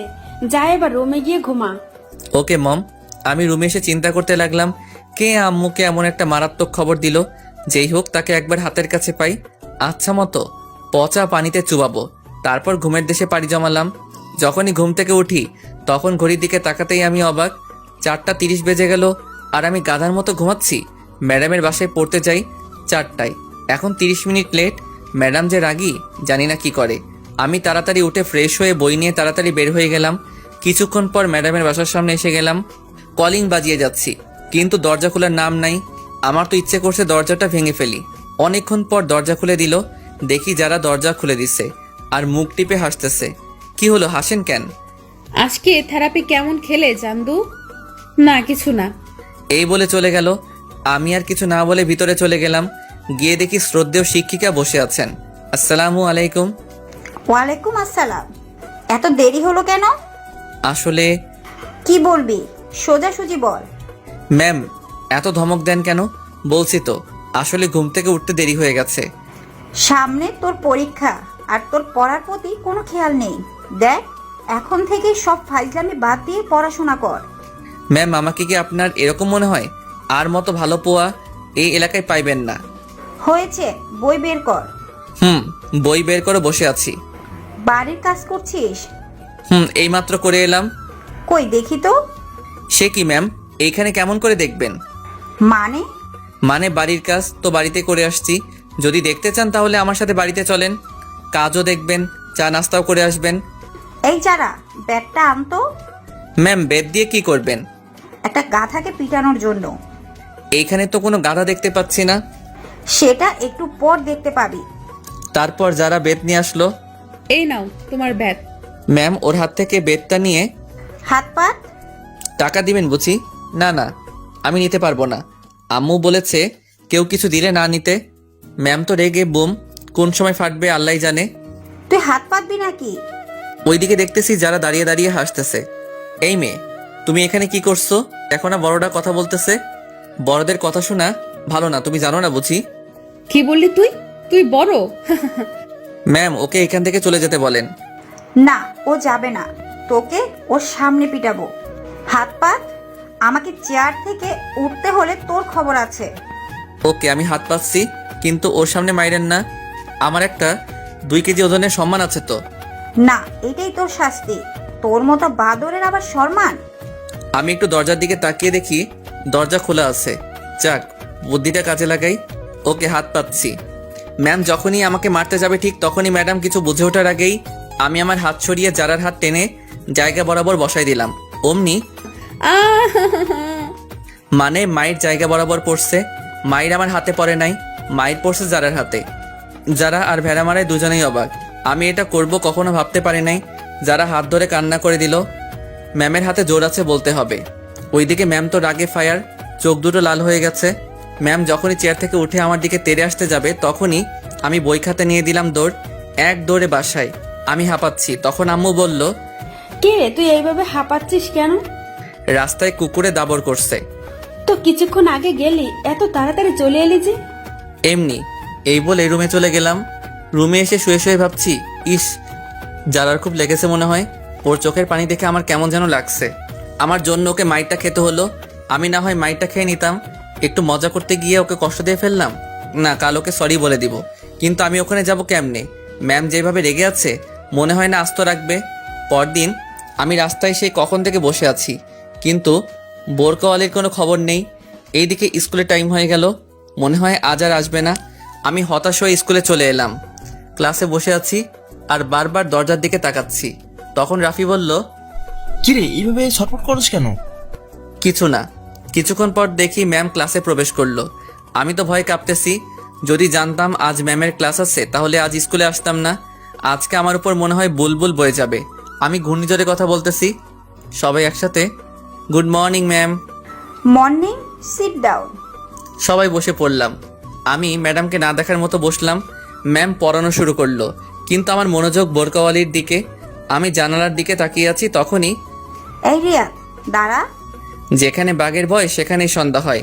যা এবার রুমে গিয়ে ঘুমা। ওকে মম। আমি রুমে এসে চিন্তা করতে লাগলাম, কে আম্মুকে এমন একটা মারাত্মক খবর দিল। যেই হোক, তাকে একবার হাতের কাছে পাই, আচ্ছা মতো পচা পানিতে চুবাবো। তারপর ঘুমের দেশে পাড়ি জমালাম। যখনই ঘুম থেকে উঠি, তখন ঘড়ির দিকে তাকাতেই আমি অবাক। 4:30 বেজে গেল, আর আমি গাধার মতো ঘুমাচ্ছি। ম্যাডামের বাসায় পড়তে যাই 4টায়, এখন 30 মিনিট লেট। ম্যাডাম যে রাগী, জানি না কি করে। আমি তাড়াতাড়ি উঠে ফ্রেশ হয়ে বই নিয়ে তাড়াতাড়ি বের হয়ে গেলাম। কিছুক্ষণ পর ম্যাডামের বাসার সামনে এসে গেলাম। কলিং বাজিয়ে যাচ্ছি, কিন্তু দরজা খোলার নাম নাই। আমার তো ইচ্ছে করছে দরজাটা ভেঙে ফেলি। অনেকক্ষণ পর দরজা খুলে দিল। দেখি যারা দরজা খুলে দিছে, আর মুখ টিপে হাসতেছে। কি হলো, হাসেন কেন? আজকে থেরাপি কেমন খেলে জান্দু? না, কিছু না। এই বলে চলে গেল। আমি আর কিছু না বলে ভিতরে চলে গেলাম। গিয়ে দেখি শ্রদ্ধেয় শিক্ষিকা বসে আছেন। আসসালামু আলাইকুম। ওয়ালাইকুম আসসালাম। এত দেরি হলো কেন? আসলে কি বলবি, সোজাসুজি বল। ম্যাম, এত ধমক দেন কেন? বলছি তো, আসলে ঘুম থেকে উঠতে দেরি হয়ে গেছে। সামনে তোর পরীক্ষা, আর তোর পড়ার প্রতি কোনো খেয়াল নেই। দেখ, এখন থেকেই সব ফাইজলামি বাদ দিয়ে পড়াশোনা কর। ম্যাম, আমাকে কি আপনার এরকম মনে হয়? আর মতো ভালো পোয়া এই এলাকায় পাইবেন না। হয়েছে, বই বের কর। বই বের করে বসে আছি। বাড়ির কাজ করছিস? এইমাত্র করে এলাম। কই দেখি তো। সে কি ম্যাম, এইখানে কেমন করে দেখবেন? মানে বাড়ির কাজ তো বাড়িতে করে আসছি। যদি দেখতে চান তাহলে আমার সাথে বাড়িতে চলেন, কাজও দেখবেন, চা নাস্তাও করে আসবেন। এই যারা, ব্যাগটা আনতো। ম্যাম, বেদ দিয়ে কি করবেন? একটা গাধাকে পিটানোর জন্য। এইখানে তো কোনো গাধা দেখতে পাচ্ছি না। সেটা একটু পর দেখতে পাবি। তারপর যারা বেত নিয়ে আসলো। এই নাও তোমার ব্যাগ। ম্যাম ওর হাত থেকে বেতটা নিয়ে, হাত পাত। টাকা দিবেন বুঝি? না না, আমি নিতে পারবো না। আম্মু বলেছে কেউ কিছু দিলে না নিতে। ম্যাম তো রেগে বুম, কোন সময় ফাটবে আল্লাহ জানে। তুই হাত পাতবি নাকি? ওইদিকে দেখতেছি যারা দাঁড়িয়ে দাঁড়িয়ে হাসতেছে। এই মেয়ে, তুমি এখানে কি করছো? দেখো না বড়রা কথা বলতেছে। বড়দের কথা শোনা ভালো না, তুমি জানো না বুঝি? কি বললি তুই? তুই বড়? ম্যাম ওকে এখান থেকে চলে যেতে বলেন। না, ও যাবে না। তোকে ওর সামনে পিটাবো। হাত পাত। আমাকে চেয়ার থেকে উঠতে হলে তোর খবর আছে। ওকে আমি হাত পাচ্ছি, কিন্তু ওর সামনে মাইরেন না। আমার একটা 2 কেজি ওজনের সম্মান আছে তো। না, এটাই তোর শাস্তি। তোর মতো বাদরের আবার সম্মান? আমি একটু দরজার দিকে তাকিয়ে দেখি দরজা খোলা আছে। যাক, বুদ্ধিটা কাজে লাগাই। ওকে হাত পাচ্ছি। ম্যাম যখনই আমাকে মারতে যাবে ঠিক তখনই ম্যাডাম কিছু বুঝে ওঠার আগেই আমি আমার হাত সরিয়ে জারার হাত টেনে জায়গা বরাবর বসাই দিলাম। অমনি আহ! মানে মায়ের জায়গা বরাবর পড়ছে। মায়ের আমার হাতে পড়ে নাই, মায়ের পড়ছে জারার হাতে। যারা আর ভেড়া মারায় দুজনেই অবাক। আমি এটা করব কখনো ভাবতে পারি নাই। যারা হাত ধরে কান্না করে দিল। ম্যামের হাতে জোর আছে বলতে হবে। ওইদিকে ম্যাম তো রাগে ফায়ার, চোখ দুটো লাল হয়ে গেছে। ম্যাম যখনই চেয়ার থেকে উঠে আমার দিকে তেড়ে আসতে যাবে তখনই আমি বই খাতা নিয়ে দিলাম দৌড়। এক দৌড়ে বাসায়। আমি হাঁপাচ্ছি। তখন আম্মু বলল, কি রে, তুই এইভাবে হাঁপাচ্ছিস কেন? রাস্তায় কুকুরে দাবর করছে। তো কিছুক্ষণ আগে গেলি, এত তাড়াতাড়ি চলে এলি যে? এমনি। এই বলে রুমে চলে গেলাম। রুমে এসে শুয়ে শুয়ে ভাবছি, ইস, জারার খুব লেগেছে মনে হয়। ওর চোখের পানি দেখে আমার কেমন যেন লাগছে। আমার জন্য ওকে মাইরটা খেতে হলো। আমি না হয় মাইরটা খেয়ে নিতাম। একটু মজা করতে গিয়ে ওকে কষ্ট দিয়ে ফেললাম। না, কাল ওকে সরি বলে দিব। কিন্তু আমি ওখানে যাব কেমনে? ম্যাম যেভাবে রেগে আছে মনে হয় না আস্ত রাখবে। পরদিন আমি রাস্তায় সেই কখন থেকে বসে আছি, কিন্তু বোরকাওয়ালির কোনো খবর নেই। এইদিকে স্কুলে টাইম হয়ে গেল, মনে হয় আজ আর আসবে না। আমি হতাশ হয়ে স্কুলে চলে এলাম। ক্লাসে বসে আছি আর বারবার দরজার দিকে তাকাচ্ছি। তখন রাফি বলল, কিরে এইভাবে ছটফট করছ কেন? কিছু না। কিছুক্ষণ পর দেখি ম্যাম ক্লাসে প্রবেশ করলো। আমি তো ভয় কাঁপতেছি। যদি জানতাম আজ ম্যামের ক্লাস আছে তাহলে আজ স্কুলে আসতাম না। আজকে আমার উপর মনে হয় বুলবুল বয়ে যাবে। আমি ঘূর্ণিঝড়ে কথা বলতেছি। সবাই একসাথে, good morning ma'am. Morning. Sit down. সবাই বসে পড়লাম। আমি ম্যাডামকে না দেখার মতো বসলাম। ম্যাম পড়ানো শুরু করলো, কিন্তু আমার মনোযোগ বোরকাওয়ালির দিকে। আমি জানালার দিকে তাকিয়ে আছি। তখনই, এই রিয়া, দাঁড়া। যেখানে বাঘের ভয় সেখানেই সন্ধ্যা হয়।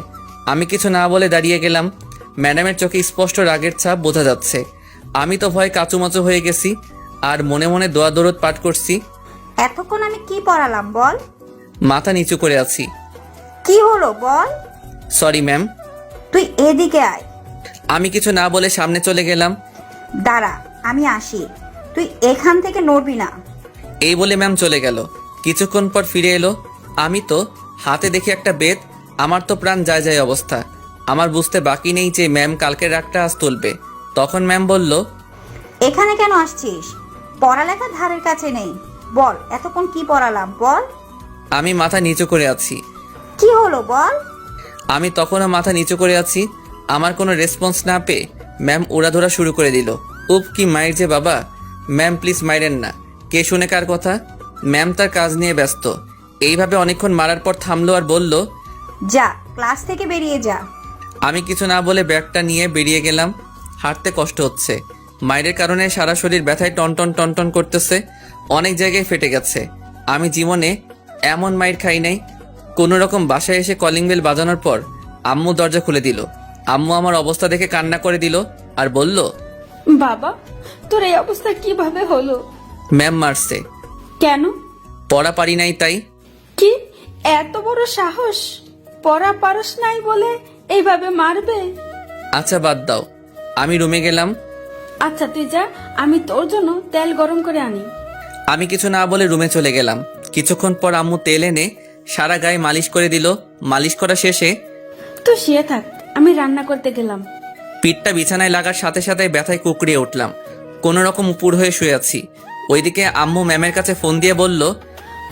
আমি কিছু না বলে দাঁড়িয়ে গেলাম। ম্যাডামের চোখে স্পষ্ট রাগের ছাপ বোঝা যাচ্ছে। আমি তো ভয় কাচুমাচু হয়ে গেছি আর মনে মনে দোয়া দরুদ পাঠ করছি। এতক্ষণ আমি কি পড়ালাম বল? মাথা নিচু করে আছি। কি হলো বল? Sorry ma'am. তুই এদিকে আয়। আমি কিছু না বলে সামনে চলে গেলাম। দাঁড়া, আমি আসি। তুই এখান থেকে নড়বি না। এই বলে ম্যাম চলে গেল। কিছুক্ষণ পর ফিরে এলো। আমি তো হাতে দেখি একটা বেত। আমার তো প্রাণ যায় যায় অবস্থা। আমার বুঝতে বাকি নেই যে ম্যাম কালকের রাগটা আজ তুলবে। তখন ম্যাম বলল, এখানে কেন আসছিস? পড়ালেখা ধারের কাছে নেই। বল, এতক্ষণ কি পড়ালাম বল? আমি মাথা নিচু করে আছি। কি হলো বল? আমি তখনও মাথা নিচু করে আছি। আমার কোনো রেসপন্স না পেয়ে ম্যাম উড়াধুরা শুরু করে দিল। উপ, কি মায়ের যে বাবা। ম্যাম প্লিজ মাইরেন না। কে শুনে কার কথা? ম্যাম তার কাজ নিয়ে ব্যস্ত। এইভাবে অনেকক্ষণ মারার পর থামলো আর বলল, যা, ক্লাস থেকে বেরিয়ে যা। আমি কিছু না বলে ব্যাগটা নিয়ে বেরিয়ে গেলাম। হাঁটতে কষ্ট হচ্ছে। মায়ের কারণে সারা শরীর ব্যথায় টনটন টনটন করতেছে। অনেক জায়গায় ফেটে গেছে। আমি জীবনে এমন মাইর খাই নাই। কোনো রকম বাসায় এসে কলিং বেল বাজানোর পর আম্মু দরজা খুলে দিল। আম্মু আমার অবস্থা দেখে কান্না করে দিল আর বলল, বাবা, তোর এই অবস্থা কিভাবে হলো? ম্যাম মারছে। কেন? পড়া পারি নাই তাই। কি এত বড় সাহস? পড়া পারস নাই বলে এইভাবে মারবে? আচ্ছা বাদ দাও। আমি রুমে গেলাম। আচ্ছা তুই যা, আমি তোর জন্য তেল গরম করে আনি। আমি কিছু না বলে রুমে চলে গেলাম। কিছুক্ষণ পর আম্মু তেল এনে সারা গায়ে মালিশ করে দিল। মালিশ করা শেষে, তুই শুয়ে থাক, আমি রান্না করতে গেলাম। পিঠটা বিছানায় লাগার সাথে সাথে ব্যথায় কুকড়িয়ে উঠলাম। কোনো রকম উপুর হয়ে শুয়ে আছি। ওইদিকে আম্মু ম্যামের কাছে ফোন দিয়ে বলল,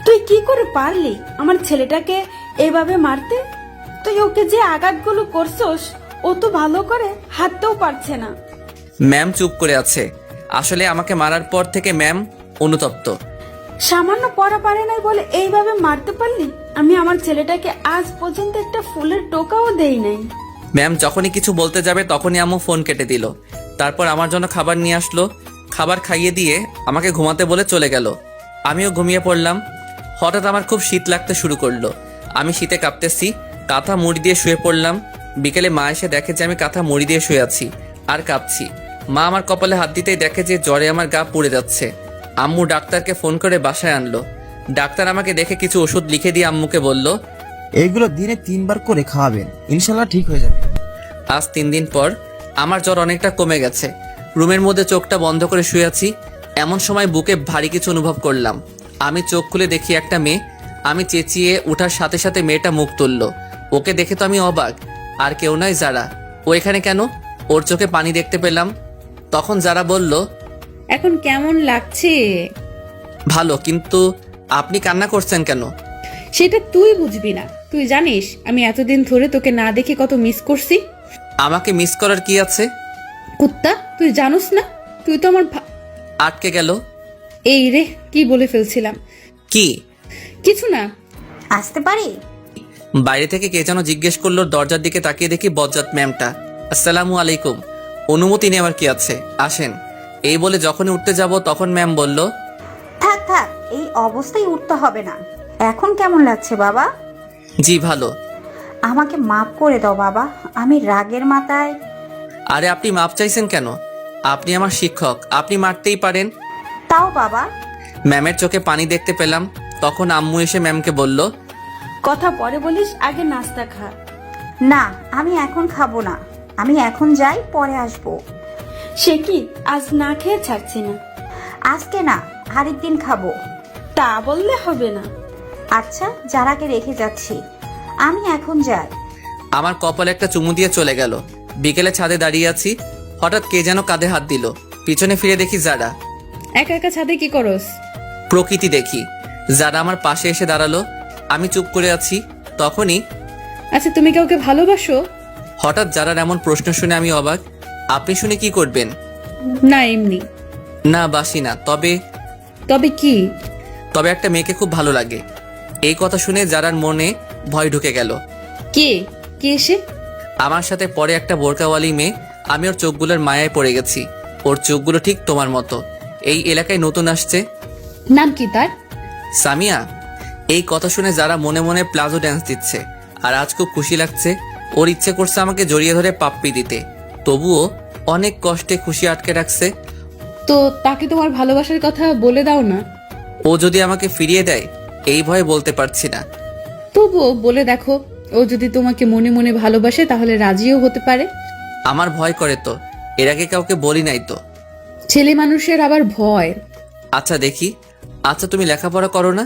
তুই কি করে পারলি আমার ছেলেটাকে এইভাবে মারতে? তুই ওকে যে আঘাতগুলো করছস ও তো ভালো করে হাঁটতেও পারছে না। ম্যাম চুপ করে আছে। আসলে আমাকে মারার পর থেকে ম্যাম অনুতপ্ত। সামান্য পড়া পারে নাই বলে এইভাবে মারতে পারলি? আমি আমার ছেলেটাকে আজ পর্যন্ত একটা ফুলের টোকাও দেই নাই। ম্যাম যখনই কিছু বলতে যাবে তখনই আম্মু ফোন কেটে দিল। তারপর আমার জন্য খাবার নিয়ে আসলো। খাবার খাইয়ে দিয়ে আমাকে ঘুমাতে বলে চলে গেল। আমিও ঘুমিয়ে পড়লাম। হঠাৎ আমার খুব শীত লাগতে শুরু করলো। আমি শীতে কাঁপতেছি, কাঁথা মুড়ি দিয়ে শুয়ে পড়লাম। বিকেলে মা এসে দেখে যে আমি কাঁথা মুড়ি দিয়ে শুয়ে আছি আর কাঁপছি। মা আমার কপালে হাত দিতেই দেখে যে জ্বরে আমার গা পুড়ে যাচ্ছে। আম্মু ডাক্তারকে ফোন করে বাসায় আনলো। ডাক্তার আমাকে দেখে কিছু ওষুধ লিখে দিয়ে আম্মুকে বলল, এইগুলো দিনে 3 বার করে খাওয়াবেন, ইনশাল্লাহ ঠিক হয়ে যাবে। আজ 3 দিন পর আমার জ্বর অনেকটা কমে গেছে। রুমের মধ্যে চোখটা বন্ধ করে শুয়ে আছি। এমন সময় বুকে ভারী কিছু অনুভব করলাম। আমি চোখ খুলে দেখি একটা মেয়ে। আমি চেঁচিয়ে ওঠার সাথে সাথে মেয়েটা মুখ তুলল। ওকে দেখে তো আমি অবাক। আর কেউ নয়, যারা। ও এখানে কেন? ওর চোখে পানি দেখতে পেলাম। তখন যারা বলল, এখন কেমন লাগছে? ভালো, কিন্তু আপনি কান্না করছেন কেন? সেটা তুই বুঝবি না। তুই জানিস আমি এতদিন ধরে তোকে না দেখে কত মিস করছি। আমাকে মিস করার কি আছে? কুত্তা, তুই জানোস না? তুই তো আমার আটকে গেল। এই রে, কি বলে ফেলছিলাম। কি? কিছু না। আসতে পারি? বাইরে থেকে কে যেন জিজ্ঞেস করলো। দরজার দিকে তাকিয়ে দেখি বজ্জাত ম্যামটা। আসসালামু আলাইকুম। অনুমতি নেওয়ার কি আছে, আসেন। এই বলে যখনই উঠতে যাব তখন ম্যাম বলল, থাক থাক, এই অবস্থায় উঠতে হবে না। এখন কেমন লাগছে বাবা? জি ভালো। আমাকে মাফ করে দাও বাবা, আমি রাগের মাথায়। আরে আপনি মাপ চাইছেন কেন? আপনি আমার শিক্ষক, আপনি মারতেই পারেন। তাও বাবা। ম্যামের চোখে পানি দেখতে পেলাম। তখন আম্মু এসে ম্যামকে বলল, কথা পরে বলিস, আগে নাস্তা খা। না, আমি এখন খাবো না। আমি এখন যাই, পরে আসবো। সে কি, আজ না খেয়ে ছাড়ছি না? আজকে না, আরেকদিন খাবো। তা বললে হবে না। আচ্ছা, যারাকে রেখে যাচ্ছি, আমি এখন যাই। আমার কপালে একটা চুমু দিয়ে চলে গেল। বিকেলে ছাদে দাঁড়িয়ে আছি। হঠাৎ কে যেন কাঁধে হাত দিল। পিছনে ফিরে দেখি যারা। একা একা ছাদে কি করস? প্রকৃতি দেখি। যারা আমার পাশে এসে দাঁড়ালো। আমি চুপ করে আছি। তখনই আচ্ছা, তুমি কাউকে ভালোবাসো? হঠাৎ যারার এমন প্রশ্ন শুনে আমি অবাক। আপনি শুনে কি করবেন? না, এমনি। না, বাসি না। তবে কি? তবে একটা মেয়েকে খুব ভালো লাগে। এই কথা শুনে যারার মনে ভয় ঢুকে গেল। কে কে এসে? আমার সাথে পরে একটা বোরকাওয়ালি মেয়ে। আমি ওর চোখগুলোর মায়ায় পড়ে গেছি। ওর চোখগুলো ঠিক তোমার মতো। এই এলাকায় নতুন আসছে। নাম কি তার? সামিয়া। এই কথা শুনে যারা মনে মনে প্লাজো ড্যান্স দিচ্ছে। আর আজ খুব খুশি লাগছে। ওর ইচ্ছে করছে আমাকে জড়িয়ে ধরে পাপ্পি দিতে। তবুও অনেক কষ্টে খুশি আটকে রাখছে। তো তাকে তোমার ভালোবাসার কথা বলে দাও না। ও যদি আমাকে ফিরিয়ে দেয়, এই ভয়ে বলতে পারছি না। তবুও বলে দেখো, ও যদি তোমাকে মনে মনে ভালোবাসে তাহলে রাজিও হতে পারে। আমার ভয় করে তো। এর আগে কাউকে বলি নাই তো। ছেলে মানুষের আবার ভয়। আচ্ছা দেখি। আচ্ছা তুমি লেখাপড়া করো না?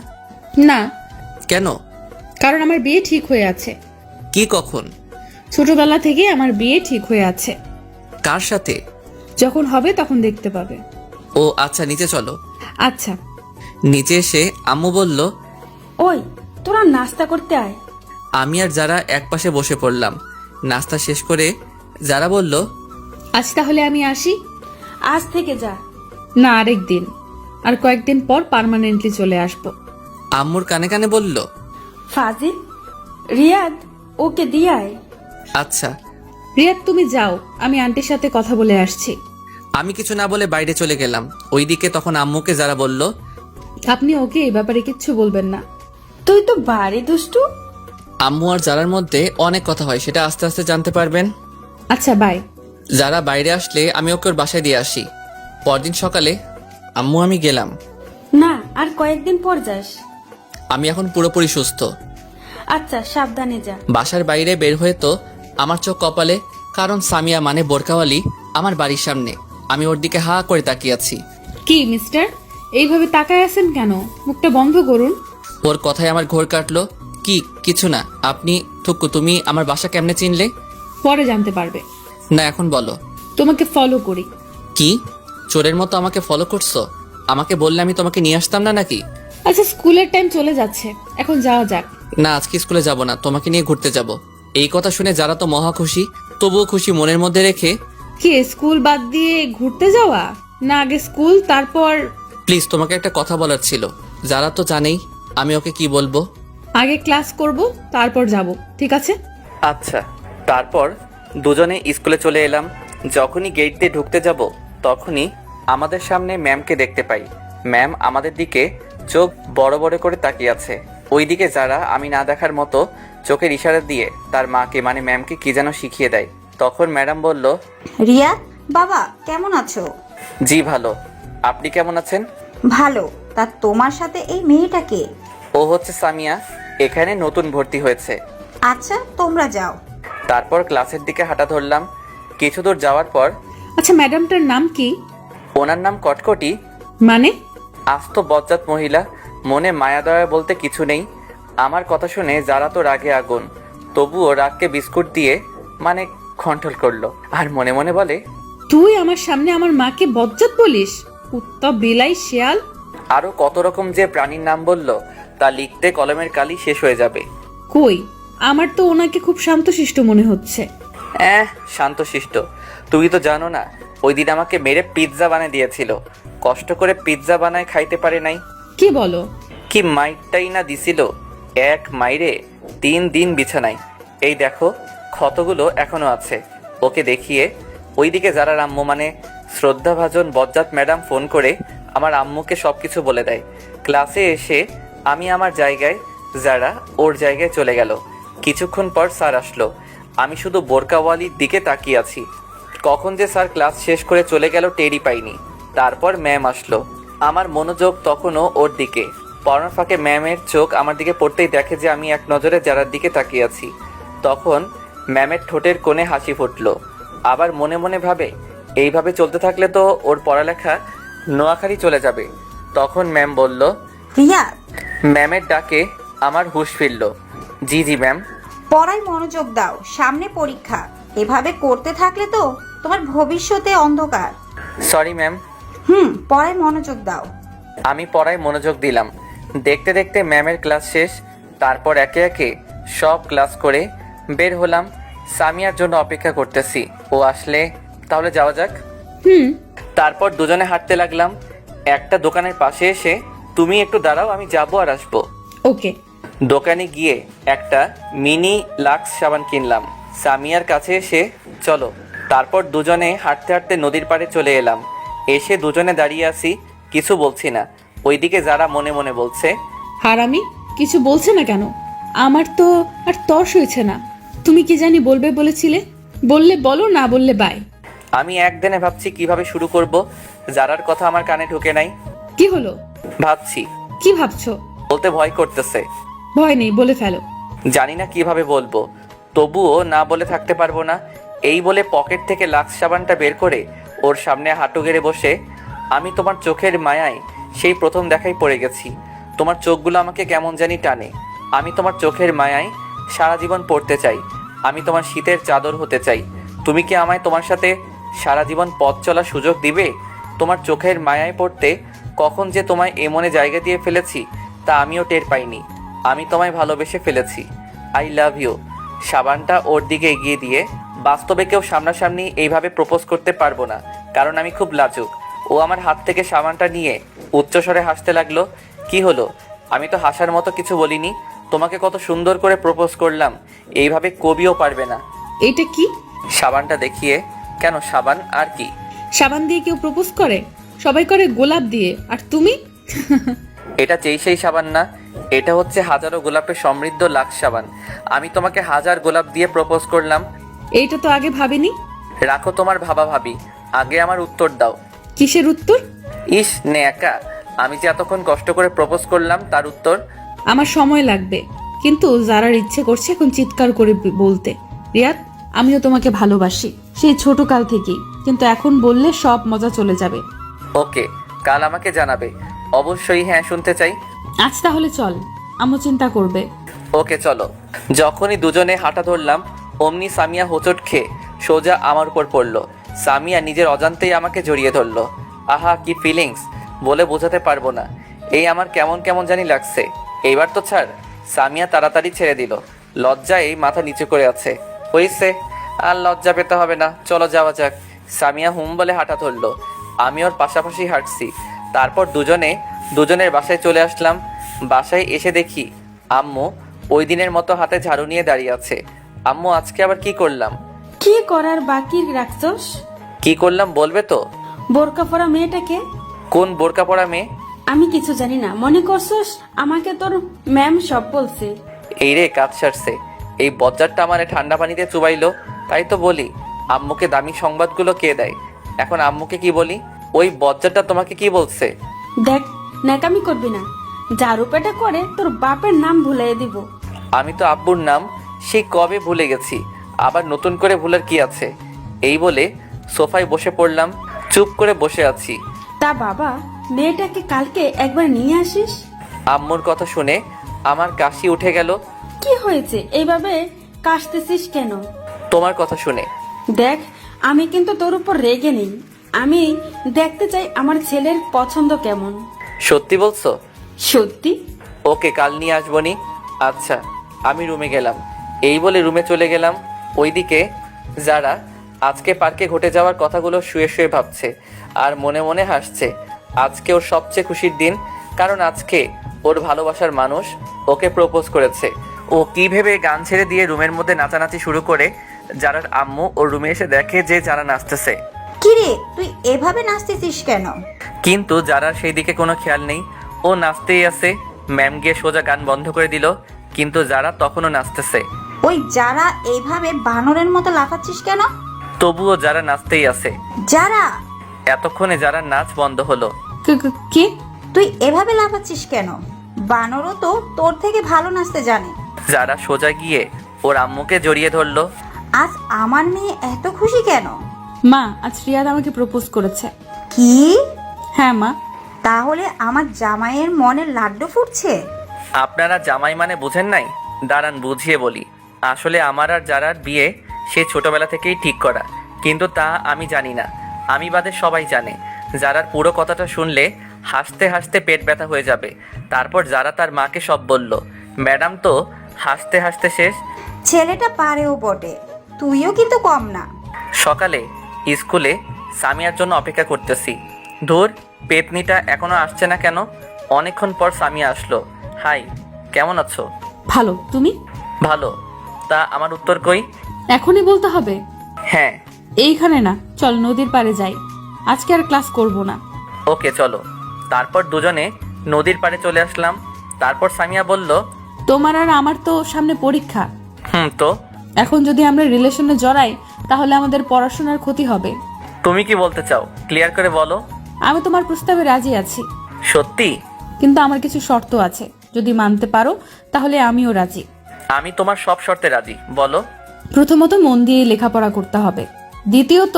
না। কেন? কারণ আমার বিয়ে ঠিক হয়ে আছে। কি, কখন? ছোটবেলা থেকে আমার বিয়ে ঠিক হয়ে আছে। কার সাথে? যখন হবে তখন দেখতে পাবে। ও আচ্ছা, নিচে চলো। আচ্ছা। নিচে এসে আম্মু বলল, ওই, তোরা নাস্তা করতে আয়। আমি আর যারা একপাশে বসে পড়লাম। নাস্তা শেষ করে যারা বলল, আজ তাহলে আমি আসি। আজ থেকে যা। না, আরেক দিন। আর কয়েকদিন পর পার্মানেন্টলি চলে আসবো। আম্মুর কানে কানে বলল, ফাজিল, রিয়াদ, ওকে দিয়ে আয়। আচ্ছা। রিয়াদ, তুমি যাও, আমি আন্টির সাথে কথা বলে আসছি। আমি কিছু না বলে বাইরে চলে গেলাম। ওইদিকে তখন আম্মুকে যারা বলল, আপনি ওকে এই ব্যাপারে কিচ্ছু বলবেন না। তুই তো ভারী দুষ্টু। আম্মু আর যারার মধ্যে অনেক কথা হয়, সেটা আস্তে আস্তে জানতে পারবেন। আচ্ছা, বাই। যারা বাইরে আসলে আমি ওকে ওর বাসায় দিয়ে আসি। পরদিন সকালে আম্মু আমি গেলাম। না, আর কয়েকদিন পর যাস। আমি এখন পুরোপুরি সুস্থ। আচ্ছা, সাবধানে যা। বাসার বাইরে বের হয়ে তো আমার চোখ কপালে, কারণ সামিয়া মানে বোরকাওয়ালি আমার বাড়ির সামনে। আমি ওর দিকে হা করে তাকিয়ে আছি। কি মিস্টার, এইভাবে তাকায় আছেন কেন? মুখটা বন্ধ করুন। ওর কথায় আমার ঘোর কাটলো। কি? কিছু না। আপনি থুকু, তুমি আমার বাসা কেমনে চিনলে? পরে জানতে পারবে। না, এখন বলো। তোমাকে ফলো করি। কি? চোরের মতো আমাকে ফলো করছো? আমাকে বললে আমি তোমাকে নিয়ে আসতাম না নাকি? আচ্ছা, স্কুলের টাইম চলে যাচ্ছে, এখন যাওয়া যাক। না, আজকে স্কুলে যাব না, তোমাকে নিয়ে ঘুরতে যাব। এই কথা শুনে যারা তো মহা খুশি। তবুও খুশি মনের মধ্যে রেখে কি স্কুল বাদ দিয়ে ঘুরতে যাওয়া, না আগে স্কুল তারপর? প্লিজ, তোমাকে একটা কথা বলার ছিল। যারা তো জানেই আমি ওকে কি বলবো। আগে ক্লাস করব, তারপর যাব, ঠিক আছে? আচ্ছা। তারপর দুজনে স্কুলে চলে এলাম। যখনই গেট দিয়ে ঢুকতে যাব তখনই আমাদের সামনে ম্যামকে দেখতে পাই। ম্যাম আমাদের দিকে চোখ বড় বড় করে তাকিয়ে আছে। ওইদিকে যারা আমি না দেখার মতো চোখের ইশারা দিয়ে তার মাকে মানে ম্যামকে কি যেন শিখিয়ে দেয়। তখন ম্যাডাম বলল, রিয়া বাবা কেমন আছো? জি ভালো, আপনি কেমন আছেন? ভালো। তা তোমার সাথে এই মেয়েটাকে? ও হচ্ছে সামিয়া, এখানে নতুন ভর্তি হয়েছে। আচ্ছা তোমরা যাও। তারপর ক্লাসের দিকে হাঁটা ধরলাম। কিছু দূর যাওয়ার পর আচ্ছা, ম্যাডামটার নাম কি? ওনার নাম কটকটি। মানে? আস্ত বজ্জাত মহিলা, মনে মায়া দয়া বলতে কিছু নেই। আমার কথা শুনে যারা তো রাগে আগুন, তবুও রাগকে বিস্কুট দিয়ে মানে কন্ট্রোল করলো আর মনে মনে বলে, তুই আমার সামনে আমার মাকে বজ্জাত বলিস? কুত্তা, বিলাই, শেয়াল। আরো কত রকম যে প্রাণীর নাম বলল তা লিখতে কলমের কালি শেষ হয়ে যাবে। কই, আমার তো ওনাকে খুব শান্তশিষ্ট মনে হচ্ছে। শান্তশিষ্ট? তুমি তো জানো না, ওই দিন আমাকে মেরে পিৎজা বানিয়ে দিয়েছিল। কষ্ট করে পিৎজা বানায় খাইতে পারে নাই। কি বলো? কি মাইরটাই না দিছিল, এক মাইরে 3 দিন বিছানায়। এই দেখো ক্ষতগুলো এখনো আছে। ওকে দেখিয়ে ওইদিকে যারা আম্মু মানে শ্রদ্ধাভাজন বজ্জাত ম্যাডাম ফোন করে আমার আম্মুকে সবকিছু বলে দেয়। ক্লাসে এসে আমি আমার জায়গায়, যারা ওর জায়গায় চলে গেল। কিছুক্ষণ পর স্যার আসলো। আমি শুধু বোরকাওয়ালির দিকে তাকিয়ে আছি। কখন যে স্যার ক্লাস শেষ করে চলে গেল টেরই পাইনি। তারপর ম্যাম আসলো। আমার মনোযোগ তখনও ওর দিকে। পড়ার ফাঁকে ম্যামের চোখ আমার দিকে পড়তেই দেখে যে আমি এক নজরে যারার দিকে তাকিয়ে আছি। তখন ম্যামের ঠোঁটের কোণে হাসি ফুটলো। আবার মনে মনে ভাবে, এইভাবে চলতে থাকলে তো ওর পড়ালেখা নোয়াখালী চলে যাবে। তখন ম্যাম বলল, রিয়া ম্যামের ডাকে আমার হুঁশ ফিরল। জি জি ম্যাম। পড়ায় মনোযোগ দাও, সামনে পরীক্ষা। এভাবে করতে থাকলে তো তোমার ভবিষ্যতে অন্ধকার। Sorry ma'am. পড়ায় মনোযোগ দাও। আমি পড়ায় মনোযোগ দিলাম। দেখতে দেখতে ম্যামের ক্লাস শেষ। তারপর একে একে সব ক্লাস করে বের হলাম। সামিয়ার জন্য অপেক্ষা করতেছি, ও আসলে তাহলে যাওয়া যাক। তারপর দুজনে হাঁটতে লাগলাম। একটা দোকানের পাশে এসে, তুমি একটু দাঁড়াও, আমি যাবো আর আসবো। ওকে। দোকানে গিয়ে একটা মিনি লাক্স সাবান কিনলাম। সামিয়ার কাছে এসে, চলো। তারপর দুজনে হাঁটতে হাঁটতে নদীর পাড়ে চলে এলাম। এসে দুজনে দাঁড়িয়ে আছি, কিছু বলছি না। ওইদিকে যারা মনে মনে বলছে, হারামি, কিছু বলছে না কেন? আমার তো আর তর্স হয়েছে না। তুমি কি জানি বলবে বলেছিলে, বললে বলো, না বললে বাই। আমি একদিনে ভাবছি কিভাবে শুরু করব। যারার কথা আমার কানে ঢুকে নাই। কি হলো? ভাবছি। কি ভাবছো? বলতে ভয় করতেছে। ভয় নেই, বলে ফেলো। জানি না কিভাবে বলবো, তবুও না বলে থাকতে পারবো না। এই বলে পকেট থেকে লাক্স সাবানটা বের করে ওর সামনে হাঁটু গেড়ে বসে, আমি তোমার চোখের মায়ায় সেই প্রথম দেখাই পড়ে গেছি। তোমার চোখগুলো আমাকে কেমন জানি টানে। আমি তোমার চোখের মায়ায় সারা জীবন পড়তে চাই। আমি তোমার শীতের চাদর হতে চাই। তুমি কি আমায় তোমার সাথে সারা জীবন পথ চলার সুযোগ দিবে? তোমার চোখের মায়ায় পড়তে কখন যে তোমায় এমনে জায়গা দিয়ে ফেলেছি তা আমিও টের পাইনি। আমি তোমায় ভালোবেসে ফেলেছি। I love you. সাবানটা ওর দিকে এগিয়ে দিয়ে, বাস্তবে কেউ সামনাসামনি এইভাবে প্রপোজ করতে পারবো না, কারণ আমি খুব লাজুক। ও আমার হাত থেকে সাবানটা নিয়ে উচ্চস্বরে হাসতে লাগলো। কি হলো? আমি তো হাসার মতো কিছু বলিনি। তোমাকে কত সুন্দর করে প্রপোজ করলাম, এইভাবে কবিও পারবে না। এটা কি? সাবানটা দেখিয়ে। কেন, সাবান আর কি? সাবান দিয়ে কেউ প্রপোজ করে? সবাই করে গোলাপ দিয়ে, আর তুমি? এটা সেই সাবান না, এটা হচ্ছে হাজারো গোলাপের সমৃদ্ধ লাক্স সাবান। আমি তোমাকে 1000 গোলাপ দিয়ে প্রপোজ করলাম। এইটা তো আগে ভাবিনি। রাখো তোমার ভাবা ভাবি, আগে আমার উত্তর দাও। কিসের উত্তর? ইস নে একা, আমি যে এতক্ষণ কষ্ট করে প্রপোজ করলাম তার উত্তর। আমার সময় লাগবে, কিন্তু যারার ইচ্ছে করছে এখন চিৎকার করে বলতে, রিয়াদ আমিও তোমাকে ভালোবাসি, সেই ছোট কাল থেকেই, কিন্তু এখন বললে সব মজা চলে যাবে। ওকে, কাল আমাকে জানাবে। অবশ্যই হ্যাঁ, শুনতে চাই। আজ তাহলে চল, আম্মু চিন্তা করবে। ওকে চলো। যখনই দুজনে হাঁটা ধরলাম অমনি সামিয়া হোঁচট খেয়ে সোজা আমার উপর পড়লো। সামিয়া নিজের অজান্তেই আমাকে জড়িয়ে ধরলো। আহা কি ফিলিংস, বলে বোঝাতে পারবো না। এই আমার কেমন কেমন জানি লাগছে। এইবার তো ছাড়। সামিয়া তাড়াতাড়ি ছেড়ে দিল। লজ্জায় মাথা নিচু করে আছে। হইছে, আর লজ্জা পেতে হবে না, চলো যাওয়া যাক। সামিয়া হুম বলে হাঁটা ধরলো। আমি ওর পাশাপাশি হাঁটছি। তারপর দুজনের বাসায় চলে আসলাম। বাসায় এসে দেখি আম্মু ওই দিনের মতো হাতে ঝাড়ু নিয়ে দাঁড়িয়ে আছে। আম্মু, আজকে আবার কি করলাম? কি করার বাকি রাখছস? কি করলাম বলবে তো? বোরকা পরা মেয়েটাকে? কোন বোরকা পরা মেয়ে? আমি কিছু জানি না, মনে করছস আমাকে তোর ম্যাম সব বলছে? এই রে, কাজ সারছে। এই বজ্জারটা আমারে ঠান্ডা পানিতে চুবাইলো। তাই তো বলি আম্মুকে দামি সংবাদগুলো কে দেয়। এখন আম্মুকে কি বলি? ওই বজ্জারটা তোমাকে কি বলছে? দেখ, ন্যাকামি করবি না। ঝাড়ু পেটা করে তোর বাপের নাম ভুলিয়ে দিব। আমি তো আব্বুর নাম সেই কবে ভুলে গেছি, আবার নতুন করে ভুলার কি আছে? এই বলে সোফায় বসে পড়লাম। চুপ করে বসে আছি। তা বাবা, মেয়েটাকে কালকে একবার নিয়ে আসিস। আম্মুর কথা শুনে আমার কাশি উঠে গেল। কি হয়েছে এইভাবে কাশতেছিস কেন? তোমার কথা শুনে। দেখ, আমি কিন্তু তোর উপর রেগে নেই। আমি দেখতে চাই আমার ছেলের পছন্দ কেমন। সত্যি বলছো? সত্যি। ওকে, কাল নিয়ে আসবনি। আচ্ছা, আমি রুমে গেলাম। এই বলে রুমে চলে গেলাম। ওইদিকে যারা আজকে পার্কে ঘটে যাওয়ার কথাগুলো শুয়ে শুয়ে ভাবছে আর মনে মনে হাসছে। আজকে ওর সবচেয়ে খুশির দিন, কারণ আজকে ওর ভালোবাসার মানুষ ওকে প্রপোজ করেছে। ও কি ভেবে গান ছেড়ে দিয়ে রুমের মধ্যে নাচানাচি শুরু করে। যারার আম্মু ওর রুমে এসে দেখে যে যারা নাচতেছে। কিরে, তুই এভাবে নাচতেছিস কেন? কিন্তু যারার সেই দিকে কোনো খেয়াল নেই। ও নাচতেই আছে। ম্যাম গিয়ে সোজা গান বন্ধ করে দিল, কিন্তু যারা তখনও নাচতেছে। ওই যারা এইভাবে বানরের মতো লাফাচ্ছিস কেন? তবুও যারা নাচতেই আছে। যারা, এতক্ষণে যারা নাচ বন্ধ হলো। কি? তুই এভাবে লাফাচ্ছিস কেন? বানরও তো তোর থেকে ভালো নাচতে জানে। যারা সোজা গিয়ে ওর আম্মুকে জড়িয়ে ধরলো। আজ আমার মেয়ে এত খুশি কেন? মা, আজ রিয়াদ আমাকে প্রপোজ করেছে। কি? হ্যাঁ মা। তাহলে আমার জামাইয়ের মনে লাড্ডু ফুটছে? আপনারা জামাই মানে বুঝেন নাই? দাঁড়ান বুঝিয়ে বলি। আসলে আমার আর যারার বিয়ে সে ছোটবেলা থেকেই ঠিক করা, কিন্তু তা আমি জানি না। আমি বাদে সবাই জানে। যারার পুরো কথাটা শুনলে হাসতে হাসতে পেট ব্যথা হয়ে যাবে। তারপর যারা তার মাকে সব বলল। ম্যাডাম তো হাসতে হাসতে শেষ। ছেলেটা পারেও বটে, তুইও কিন্তু কম না। সকালে স্কুলে সামিয়ার জন্য অপেক্ষা করতেছি। ধুর, পেতনিটা এখনো আসছে না কেন? অনেকক্ষণ পর সামিয়া আসলো। হাই, কেমন আছো? ভালো, তুমি? ভালো। তা আমার উত্তর কই? এখনই বলতে হবে? হ্যাঁ। এইখানে না, চল নদীর পাড়ে যাই। আজকে আর ক্লাস করব না। ওকে, চলো। তারপর দুজনে নদীর পাড়ে চলে আসলাম। তারপর সামিয়া বলল, তোমার আর আমার তো সামনে পরীক্ষা। তো এখন যদি আমরা রিলেশনে জড়াই তাহলে আমাদের পড়াশোনার ক্ষতি হবে। তুমি কি বলতে চাও? ক্লিয়ার করে বলো। আমি তোমার প্রস্তাবে রাজি আছি, সত্যি? কিন্তু আমার কিছু শর্ত আছে। যদি মানতে পারো তাহলে আমিও রাজি। আমি তোমার সব শর্তে রাজি, বলো। প্রথমত, মন দিয়ে লেখাপড়া করতে হবে। দ্বিতীয়ত,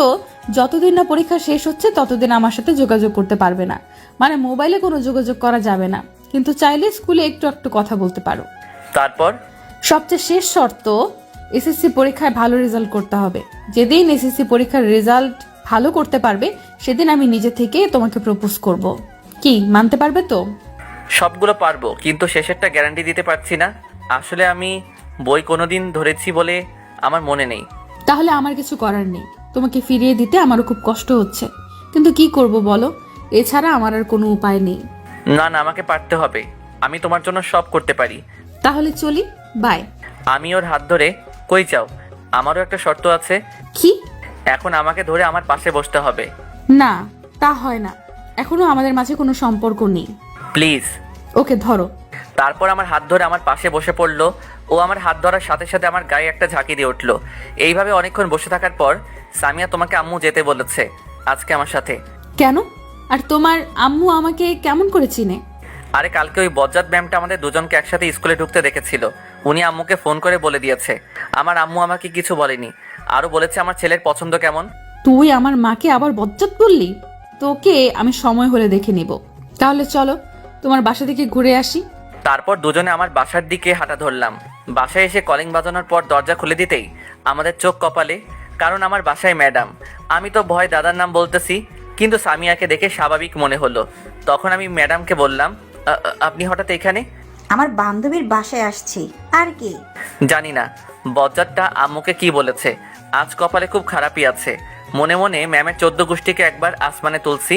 যতদিন না পরীক্ষা শেষ হচ্ছে ততদিন আমার সাথে যোগাযোগ করতে পারবে না। মানে মোবাইলে কোনো যোগাযোগ করা যাবে না, কিন্তু চাইলে স্কুলে একটু একটু কথা বলতে পারো। তারপর? সবচেয়ে শেষ শর্ত, এসএসসি পরীক্ষায় ভালো রেজাল্ট করতে হবে। যেদিন এসএসসি পরীক্ষার রেজাল্ট ভালো করতে পারবে সেদিন আমি নিজে থেকে তোমাকে প্রপোজ করব। কি, মানতে পারবে তো? সবগুলো পারবো, কিন্তু শেষেরটা গ্যারান্টি দিতে পারছি না। আসলে আমি বই কোনোদিন ধরেছি বলে আমার মনে নেই। তাহলে আমার কিছু করার নেই। তোমাকে ফিরিয়ে দিতে আমারও খুব কষ্ট হচ্ছে, কিন্তু কি করব বলো? এছাড়া আমার আর কোনো উপায় নেই। না না, আমাকে পারতে হবে। আমি তোমার জন্য সব করতে পারি। তাহলে চলি, বাই। আমি ওর হাত ধরে, কই যাও? আমারও একটা শর্ত আছে। কি? এখন আমাকে ধরে আমার পাশে বসতে হবে। না, তা হয় না। এখনো আমাদের মাঝে কোনো সম্পর্ক নেই। প্লিজ। ওকে, ধরো। তারপর আমার হাত ধরে আমার পাশে বসে পড়লো। ও আমার হাত ধরার সাথে সাথে আমার গায়ে একটা ঝাঁকি দিয়ে উঠলো। এইভাবে অনেকক্ষণ বসে থাকার পর, সামিয়া, তোমাকে আম্মু যেতে বলেছে আজকে আমার সাথে। কেন? আর তোমার আম্মু আমাকে কেমন করে চিনে? আরে কালকে ওই বজ্জাত ম্যামটা আমাদের দুজনকে একসাথে স্কুলে ঢুকতে দেখেছিল। উনি আম্মুকে ফোন করে বলে দিয়েছে। আমার আম্মু আমাকে কিছু বলেনি, আরও বলেছে আমার ছেলের পছন্দ কেমন। তুই আমার মাকে আবার বজ্জাত বললি? তোকে আমি সময় হলে দেখে নিব। তাহলে চলো তোমার বাসা থেকে ঘুরে আসি। তারপর দুজনে আমার বাসার দিকে হাঁটা ধরলাম। বাসায় এসে কলিং বাজানোর পর দরজা খুলে দিতেই আমাদের চোখ কপালে, কারণ আমার বাসায় ম্যাডাম। আমি তো ভয় দাদার নাম বলতেছি, কিন্তু সামিয়াকে দেখে স্বাভাবিক মনে হলো। তখন আমি ম্যাডামকে বললাম, আপনি হঠাৎ এখানে? আমার বান্ধবীর বাসায় আসছি, আর কি। জানি না বজ্জাতটা আম্মুকে কি বলেছে। আজ কপালে খুব খারাপই আছে। মনে মনে ম্যামের 14 গোষ্ঠীকে একবার আসমানে তুলছি,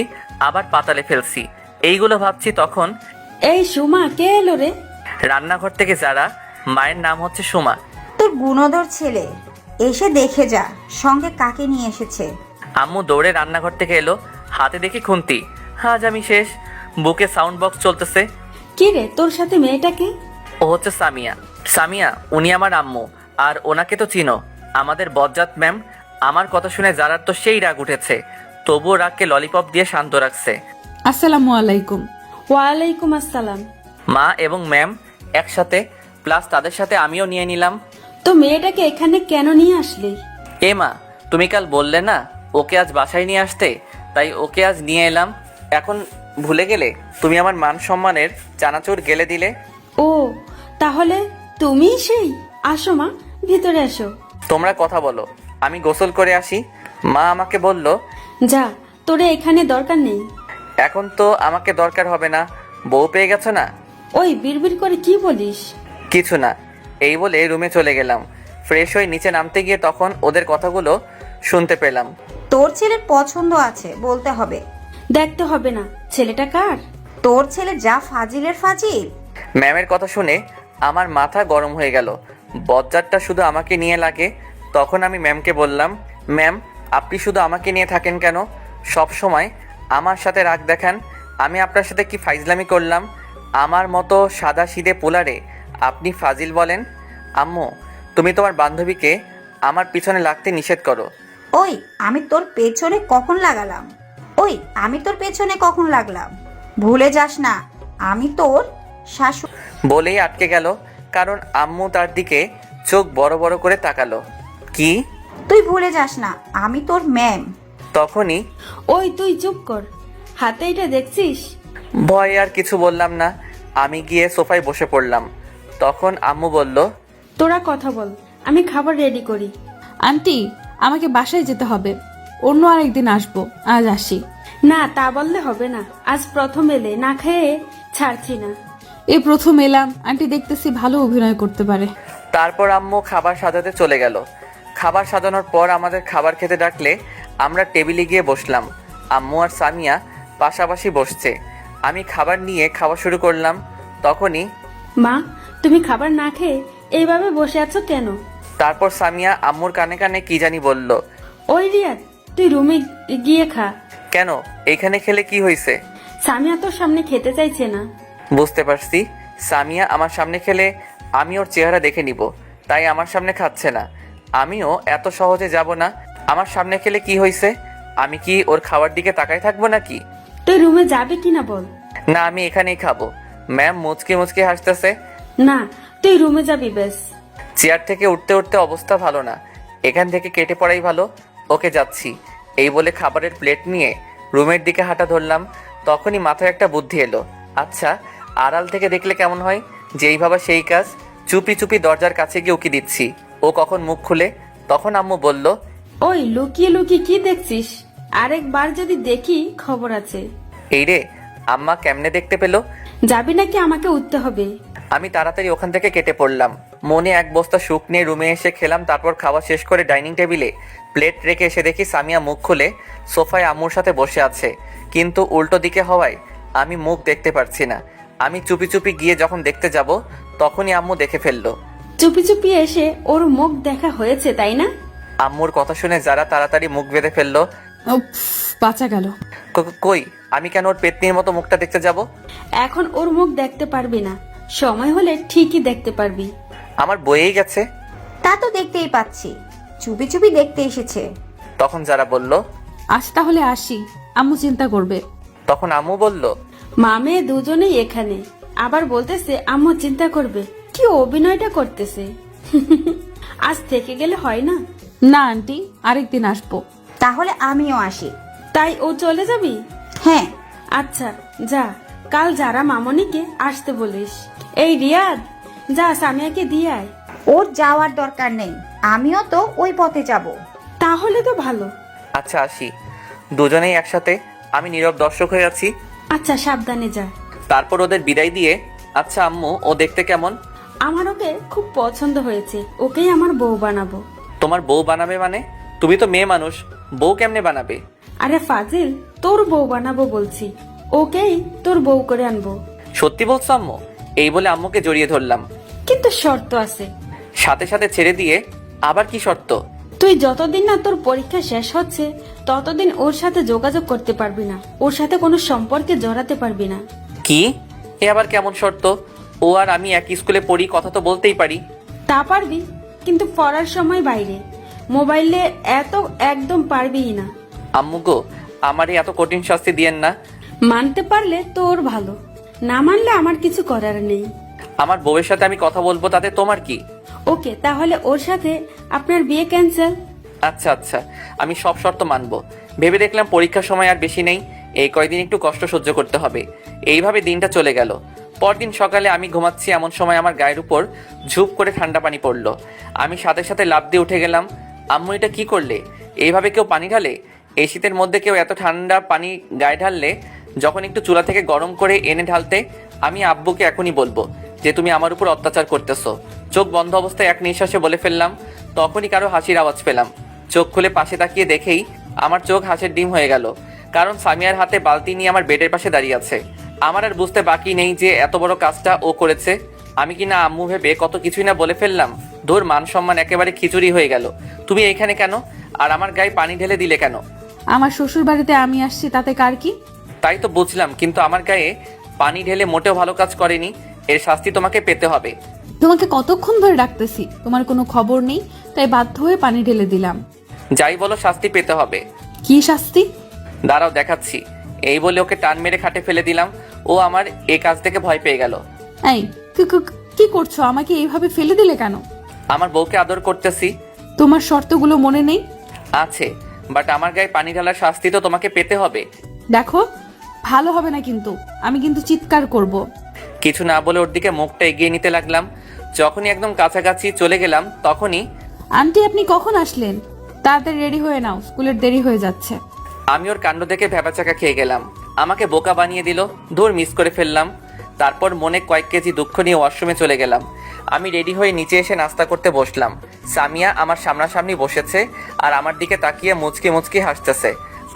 আবার পাতালে ফেলছি, এইগুলো ভাবছি। তখন এই সুমা, কে এলো রে? রান্নাঘর থেকে যারা, মায়ের নাম হচ্ছে সুমা। তোর গুণধর ছেলে, এসে দেখে যা সঙ্গে কাকে নিয়ে এসেছে। আম্মু দৌড়ে রান্নাঘর থেকে এলো, হাতে দেখি খুন্তি। আজ আমি শেষ। বুকে সাউন্ড বক্স চলতেছে। কি রে, তোর সাথে মেয়েটাকে? ও হচ্ছে সামিয়া। সামিয়া, উনি আমার আম্মু। আর ওনাকে তো চিনো, আমাদের বজ্জাত ম্যাম। আমার কথা শুনে যারার তো সেই রাগ উঠেছে, তবুও রাগকে ললিপপ দিয়ে শান্ত রাখছে। আসসালামু আলাইকুম। ওয়ালাইকুম আসসালাম। মা এবং ম্যাম একসাথে, প্লাস তাদের সাথে আমিও নিয়ে নিলাম। তো মেয়েটাকে এখানে কেন নিয়ে আসলি? এ মা, তুমি কাল বললে না ওকে আজ বাসায় নিয়ে আসতে, তাই ওকে আজ নিয়ে এলাম। এখন ভুলে গেলে? তুমি আমার মান সম্মানের চানাচুর গেলে দিলে। ও, তাহলে তুমি সেই? আসো মা, ভিতরে আসো। তোমরা কথা বলো, আমি গোসল করে আসি। মা আমাকে বলল, যা, তোরে এখানে দরকার নেই। এখন তো আমাকে দরকার হবে না, বউ পেয়ে গেছো না। ওই বিড়বিড় করে কি বলিস? কিছু না, এই বলে রুমে চলে গেলাম। ফ্রেশ হয়ে নিচে নামতে গিয়ে তখন ওদের কথাগুলো শুনতে পেলাম। তোর ছেলের পছন্দ আছে বলতে হবে। দেখতে হবে না, ছেলেটা কার? তোর ছেলে যা ফাজিলের ফাজিল। ম্যামের কথা শুনে আমার মাথা গরম হয়ে গেল। বজ্জাতটা শুধু আমাকে নিয়ে লাগে। তখন আমি ম্যামকে বললাম, ম্যাম আপনি শুধু আমাকে নিয়ে থাকেন কেন? সব সময় আমার সাথে রাগ দেখান। আমি আপনার সাথে কি ফাইজলামি করলাম? আমার মতো সাদা সিধে পোলারে আপনি ফাজিল বলেন? আম্মু, তুমি তোমার বান্ধবীকে আমার পিছনে লাগতে নিষেধ করো। ওই আমি তোর পেছনে কখন লাগালাম? ওই আমি তোর পেছনে কখন লাগলাম? ভুলে যাস না আমি তোর শাশুড়ি। বলেই আটকে গেল, কারণ আম্মু তার দিকে চোখ বড় বড় করে তাকালো। কি? তুই ভুলে যাস না আমি তোর ম্যাম। তখনই ওই তুই চুপ কর, হাতে এটা দেখছিস? ভয়ে আর কিছু বললাম না। আমি গিয়ে সোফায় বসে পড়লাম। তখন আম্মু বলল, তোরা কথা বল, আমি খাবার রেডি করি। আন্টি, আমাকে বাসায় যেতে হবে, অন্য আরেকদিন আসবো, আজ আসি। না, তা বললে হবে না। আজ প্রথম এলে, না খেয়ে ছাড়ছি না। এই প্রথম এলাম, আন্টি দেখতেছি ভালো অভিনয় করতে পারে। তারপর আম্মু খাবার সাজাতে চলে গেল। খাবার সাজানোর পর আমাদের খাবার খেতে ডাকলে আমরা টেবিলে গিয়ে বসলাম। আম্মু আর সামিয়া পাশাপাশি বসছে। আমি খাবার নিয়ে খাওয়া শুরু করলাম। তখনই মা, তুমি খাবার না খেয়ে এইভাবে বসে আছো কেন? তারপর সামিয়া আম্মুর কানে কানে কি জানি বলল। ওই রিয়াদ, তুই রুমে গিয়ে খা। কেন, এইখানে খেলে কি হয়েছে? সামিয়া তোর সামনে খেতে চাইছে না। বুঝতে পারছি, সামিয়া আমার সামনে খেলে আমি ওর চেহারা দেখে নিব, তাই আমার সামনে খাচ্ছে না। আমিও এত সহজে যাব না। আমার সামনে খেলে কি হয়েছে? আমি কি ওর খাওয়ার দিকে তাকায় থাকবো নাকি? তুই রুমে যাবে কিনা বল। না, আমি এখানেই খাবো। ম্যাম মুচকি মুচকি হাসতেছে। না, তুই রুমে যাবি বেশ। চেয়ার থেকে উঠতে উঠতে অবস্থা ভালো না, এখান থেকে কেটে পড়াই ভালো। ওকে, যাচ্ছি। এই বলে খাবারের প্লেট নিয়ে রুমের দিকে হাঁটা ধরলাম। তখনই মাথায় একটা বুদ্ধি এলো। আচ্ছা, আড়াল থেকে দেখলে কেমন হয়? যেই ভাবা সেই কাজ। চুপি চুপি দরজার কাছে গিয়ে উকি দিচ্ছি, ও কখন মুখ খুলে। তখন আম্মু বলল, ওই লুকিয়ে লুকিয়ে কি দেখছিস? আরেকবার যদি দেখি খবর আছে। এই রে, আম্মা কেমনে দেখতে পেলো? যাবি নাকি আমাকে উঠতে হবে? আমি তাড়াতাড়ি ওখান থেকে কেটে পড়লাম। মনে এক বস্তা সুখ নিয়ে রুমে এসে খেলাম। তারপর খাওয়া শেষ করে ডাইনিং টেবিলে প্লেট রেখে এসে দেখি সামিয়া মুখ খুলে সোফায় আম্মুর সাথে বসে আছে, কিন্তু উল্টো দিকে হওয়ায় আমি মুখ দেখতে পারছি না। আমি চুপি চুপি গিয়ে যখন দেখতে যাব, তখনই আম্মু দেখে ফেললো। চুপি চুপি এসে ওর মুখ দেখা হয়েছে, তাই না? আম্মুর কথা শুনে যারা তাড়াতাড়ি মুখ বেঁধে ফেললো। উফ, বাঁচা গেল। কই, আমি কেন ওর পেতনির মতো মুখটা দেখতে যাব? এখন ওর মুখ দেখতে পারবি না, সময় হলে ঠিকই দেখতে পারবি। আমার বইয়েই গেছে। তা তো দেখতেই পাচ্ছি, চুপি চুপি দেখতে এসেছে। তখন যারা বলল, আজ তাহলে আসি, আম্মু চিন্তা করবে। তখন আম্মু বলল, মা মেয়ে দুজনেই এখানে, আবার বলতেছে আম্মু চিন্তা করবে। কি অভিনয়টা করতেছে। আজ থেকে গেলে হয় না? না আন্টি, আরেকদিন আসবো। তাহলে আমিও আসি। তাই ও চলে যাবি? হ্যাঁ। আচ্ছা যা, কাল যারা মামনিকে আসতে বলিস। এই রিয়াদ, যা সামিয়াকে দিয়ে আয়। ওর যাওয়ার দরকার নেই, আমিও তো ওই পথে যাব। তাহলে তো ভালো। আচ্ছা আসি। দুজনেই একসাথে। আমি নীরব দর্শক হয়ে আছি। আচ্ছা, সাবধানে যা। তারপর ওদের বিদায় দিয়ে, আচ্ছা আম্মু, ও দেখতে কেমন? আমার ওকে খুব পছন্দ হয়েছে, ওকেই আমার বউ বানাবো। তোমার বউ বানাবে মানে? তুমি তো মেয়ে মানুষ, বউ কেমনে বানাবে? আরে ফাজিল, তোর বউ বানাবো বলছি, ওকেই তোর বউ করে আনবো। সত্যি বলছো আম্মু? এই বলে আম্মুকে জড়িয়ে ধরলাম। কিন্তু শর্ত আছে। সাথে সাথে ছেড়ে দিয়ে আবার কি শর্ত? তুই যতদিন না তোর পরীক্ষা শেষ হচ্ছে ততদিন ওর সাথে যোগাযোগ করতে পারবি না, ওর সাথে কোনো সম্পর্কে জড়াতে পারবি না। কি? এ আবার কেমন শর্ত? ও আর আমি এক স্কুলে পড়ি, কথা তো বলতেই পারি। তা পারবি, কিন্তু পড়ার সময় বাইরে, মোবাইলে এত একদম পারবিই না। আম্মু গো, আমারে এত কঠিন শাস্তি দিয়েন না। মানতে পারলে তোর ভালো, না মানলে আমার কিছু করার নেই। আমার বউয়ের সাথে আমি কথা বলবো, তাতে তোমার কি? ওকে, তাহলে ওর সাথে আপনার বিয়ে ক্যান্সেল। আচ্ছা আচ্ছা, আমি সব শর্ত মানবো। ভেবে দেখলাম পরীক্ষার সময় আর বেশি নেই, এই কয়দিন একটু কষ্ট সহ্য করতে হবে। এইভাবে দিনটা চলে গেল। পরদিন সকালে আমি ঘুমাচ্ছি, এমন সময় আমার গায়ের উপর ঝুপ করে ঠান্ডা পানি পড়লো। আমি সাথে সাথে লাফ দিয়ে উঠে গেলাম। আম্মু, এটা কি করলে? এইভাবে কেউ পানি ঢালে? এই শীতের মধ্যে কেউ এত ঠান্ডা পানি গায়ে ঢাললে? যখন একটু চুলা থেকে গরম করে এনে ঢালতে। আমি আব্বুকে এখনই বলবো যে তুমি আমার উপর অত্যাচার করতেছো। চোখ বন্ধ অবস্থায় এক নিঃশ্বাসে বলে ফেললাম। তখনই কারো হাসির আওয়াজ পেলাম। চোখ খুলে পাশে তাকিয়ে দেখেই আমার চোখ হাসির ডিম হয়ে গেল, কারণ সামিয়ার হাতে বালতি নিয়ে আমার বেডের পাশে দাঁড়িয়ে আছে। আমার আর বুঝতে বাকি নেই যে এত বড় কাজটা ও করেছে। আমি কি না আম্মু ভেবে কত কিছুই না বলে ফেললাম। ধুর, মান সম্মান একেবারে খিচুড়ি হয়ে গেল। তুমি এইখানে কেন? আর আমার গায়ে পানি ঢেলে দিলে কেন? আমার শ্বশুর বাড়িতে আমি আসছি, তাতে কার কি? তাই তো বুঝলাম, কিন্তু আমার গায়ে পানি ঢেলে মোটেও ভালো কাজ করেনি। এর শাস্তি তোমাকে পেতে হবে। তোমাকে কতক্ষণ ধরে ডাকতেছি, তোমার কোনো খবর নেই, তাই বাধ্য হয়ে পানি ঢেলে দিলাম। যাই বলো, শাস্তি পেতে হবে। কি শাস্তি? দাঁড়াও, দেখাচ্ছি। এই বলে ওকে টান মেরে খাটে ফেলে দিলাম। ও আমার এই কাজ থেকে ভয় পেয়ে গেল। এই কি করছো? আমাকে এইভাবে ফেলে দিলে কেন? আমার বউকে আদর করতেছি। তোমার শর্তগুলো মনে নেই? আছে, বাট আমার গায়ে পানি ঢালার শাস্তি তো তোমাকে পেতে হবে। দেখো, ভালো হবে না কিন্তু, আমি কিন্তু চিৎকার করব। কিছু না বলে ওর দিকে মুখটা এগিয়ে নিতে লাগলাম। যখনই একদম কাছাকাছি চলে গেলাম তখনই আন্টি, আপনি কখন আসলেন? তাড়াতাড়ি রেডি হয়ে নাও, স্কুলের দেরি হয়ে যাচ্ছে। আমি ওর কাণ্ড দেখে ভ্যাবাচাকা খেয়ে গেলাম। আমাকে বোকা বানিয়ে দিল। দূর, মিস করে ফেললাম। তারপর মনে কয়েক কেজি দুঃখ নিয়ে ওয়াশরুমে চলে গেলাম। আমি রেডি হয়ে নিচে এসে নাস্তা করতে বসলাম। সামিয়া আমার সামনাসামনি বসেছে আর আমার দিকে তাকিয়ে মুচকি মুচকি হাসতেছে।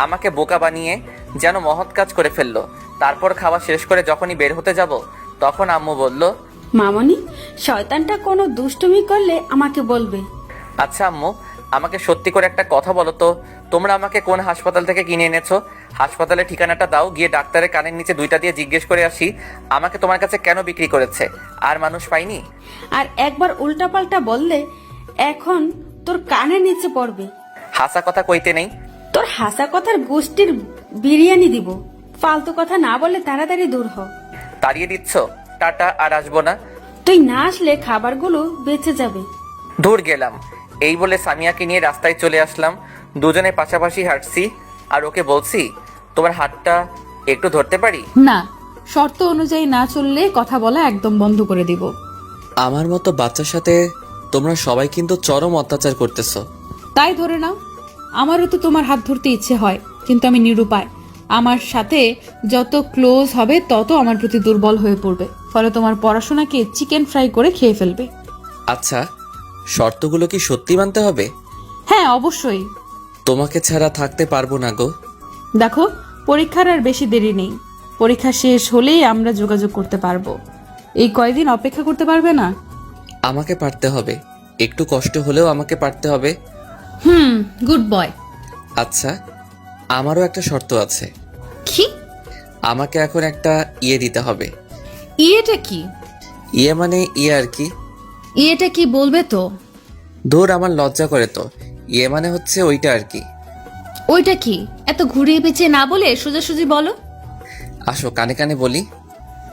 আমাকে বোকা বানিয়ে যেন মহৎ কাজ করে ফেললো। তারপর খাওয়া শেষ করে যখনই বের হতে যাব তখন আম্মু বলল, মামনি, শয়তানটা কোনো দুষ্টুমি করলে আমাকে বলবে। আচ্ছা আম্মু, আমাকে সত্যি করে একটা কথা বলো তো, তোমরা আমাকে কোন হাসপাতাল থেকে কিনে এনেছো? হাসপাতালের ঠিকানাটা দাও, গিয়ে ডাক্তারের কানের নিচে দুইটা দিয়ে জিজ্ঞেস করে আসি আমাকে তোমার কাছে কেন বিক্রি করেছে। আর মানুষ পাইনি। আর একবার উল্টাপাল্টা বললে এখন তোর কানের নিচে পড়বে। হাসা কথা কইতে নেই। তোর হাসা কথার গোষ্ঠীর বিরিয়ানি দিব। ফালতু কথা না বলে তাড়াতাড়ি দূর হ। তাড়িয়ে দিচ্ছ? টাটা, আর আসবো না। তুই না আসলে খাবারগুলো বেঁচে যাবে। দূর গেলাম। এই বলে সামিয়াকে নিয়ে রাস্তায় চলে আসলাম। দুজনে পাশাপাশি হাঁটছি আর ওকে বলছি, তোমার হাতটা একটু ধরতে পারি? না, শর্ত অনুযায়ী না চললে কথা বলা একদম বন্ধ করে দিব। আমার মতো বাচ্চার সাথে তোমরা সবাই কিন্তু চরম অত্যাচার করতেছো। তাই ধরে নাও, আমারও তো তোমার হাত ধরতে ইচ্ছে হয়, কিন্তু আমি নিরুপায়। আমার সাথে যত ক্লোজ হবে তত আমার প্রতি দুর্বল হয়ে পড়বে, ফলে তোমার পড়াশোনাকে চিকেন ফ্রাই করে খেয়ে ফেলবে। আচ্ছা, শর্তগুলো কি সত্যি মানতে হবে? হ্যাঁ, অবশ্যই। তোমাকে ছাড়া থাকতে পারবো না গো। দেখো, পরীক্ষার আর বেশি দেরি নেই। পরীক্ষা শেষ হলেই আমরা যোগাযোগ করতে পারবো। এই কয়দিন অপেক্ষা করতে পারবে না? আমাকে পারতে হবে, একটু কষ্ট হলেও আমাকে পারতে হবে। Good boy. আচ্ছা, আমারও একটা শর্ত আছে। কি? আমাকে এখন একটা ইয়ে দিতে হবে। ইয়েটা কি? ইয়ে মানে ইয়ে আর কি। ইয়েটা কি বলবে তো? ধুর, আমার লজ্জা করে তো। ইয়ে মানে হচ্ছে ওইটা আর কি। ওইটা কি? এত ঘুরিয়ে পেঁচিয়ে না বলে সোজাসুজি বলো। আসো, কানে কানে বলি।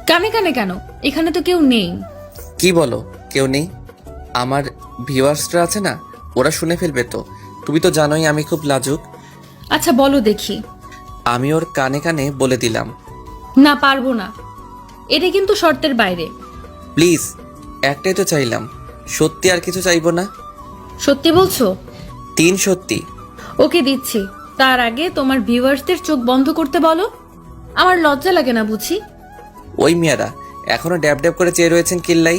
কানে কানে কেন? এখানে তো কেউ নেই। কি বলো, কেউ নেই? আমার ভিউয়ার্সরা আছে না, ওরা শুনে ফেলবে তো। তুমি তো জানোই আমি খুব লাজুক। আচ্ছা বলো দেখি। আমি ওর কানে কানে বলে দিলাম। না, পারবো না, এটা কিন্তু শর্তের বাইরে। প্লিজ, একটাই তো চাইলাম, সত্যি আর কিছু চাইবো না। সত্যি বলছো? 3 সত্যি। ওকে, দিচ্ছি। তার আগে তোমার ভিউয়ার্সদের চোখ বন্ধ করতে বলো। আমার লজ্জা লাগে না বুঝি? ওই মিয়ারা এখনো ড্যাব ড্যাব করে চেয়ে রয়েছেন কিল্লাই,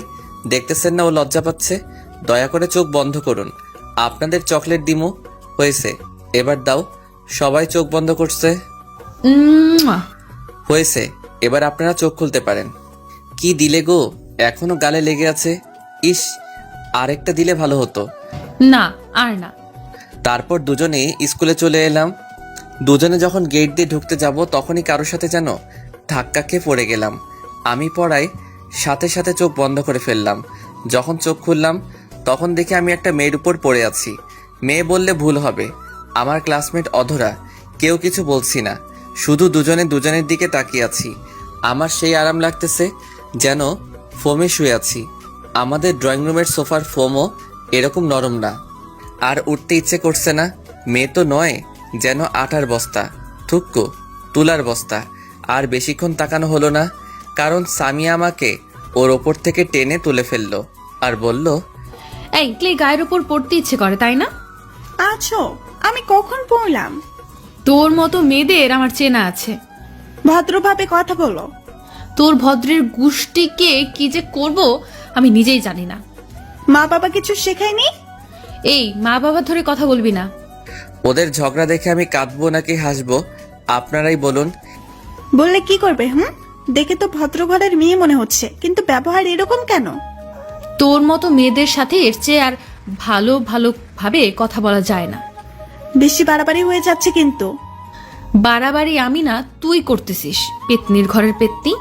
দেখতেছেন না ও লজ্জা পাচ্ছে? দয়া করে চোখ বন্ধ করুন, আপনাদের চকলেট দিমু। হয়েছে, এবার দাও। সবাই চোখ বন্ধ করছে। উম্মুয়া। হয়েছে, এবার আপনারা চোখ খুলতে পারেন। কি দিলে গো, এখনো গালে লেগে আছে। ইস, আরেকটা দিলে ভালো হতো। না, আর না। তারপর দুজনে স্কুলে চলে এলাম। দুজনে যখন গেট দিয়ে ঢুকতে যাব তখনই কারোর সাথে যেন ধাক্কা খেয়ে পড়ে গেলাম। আমি পড়ায় সাথে সাথে চোখ বন্ধ করে ফেললাম। যখন চোখ খুললাম তখন দেখি আমি একটা মেয়ের উপর পড়ে আছি। মেয়ে বললে ভুল হবে, আমার ক্লাসমেট অধরা। কেউ কিছু বলছি না, শুধু দুজনে দুজনের দিকে তাকিয়ে আছি। আমার সেই আরাম লাগতেছে যেন ফোমে শুয়ে আছি। আমাদের ড্রয়িং রুমের সোফার ফোমও এরকম নরম না। আর উঠতে ইচ্ছে করছে না। মেয়ে তো নয়, যেন আটার বস্তা, থুক্কু তুলার বস্তা। আর বেশিক্ষণ তাকানো হলো না, কারণ সামিয়া আমাকে ওর ওপর থেকে টেনে তুলে ফেললো আর বলল, এই ক্লে, গায়ের উপর পড়তে ইচ্ছে করে তাই না? আছো, আমি কখন পড়লাম? তোর মতো মেয়েদের আমার চেনা আছে। ভদ্রভাবে কথা বলো। তোর ভদ্রের গোষ্ঠীকে কি যে করব আমি নিজেই জানি না। মা বাবা কিছু শেখায়নি? এই, মা বাবা ধরে কথা বলবি না। ওদের ঝগড়া দেখে আমি কাঁদবো নাকি হাসবো আপনারাই বলুন। বললে কি করবে? দেখে তো ভদ্র ঘরের মেয়ে মনে হচ্ছে, কিন্তু ব্যবহার এরকম কেন? তোর মতো মেয়েদের সাথে এর চেয়ে আর ভালো ভালো ভাবে কথা বলা যায় না। বেশি বাড়াবাড়ি হয়ে যাচ্ছে কিন্তু। বাড়াবাড়ি আমি না, তুই করতেছিস, পেতনির ঘরের পেতনি।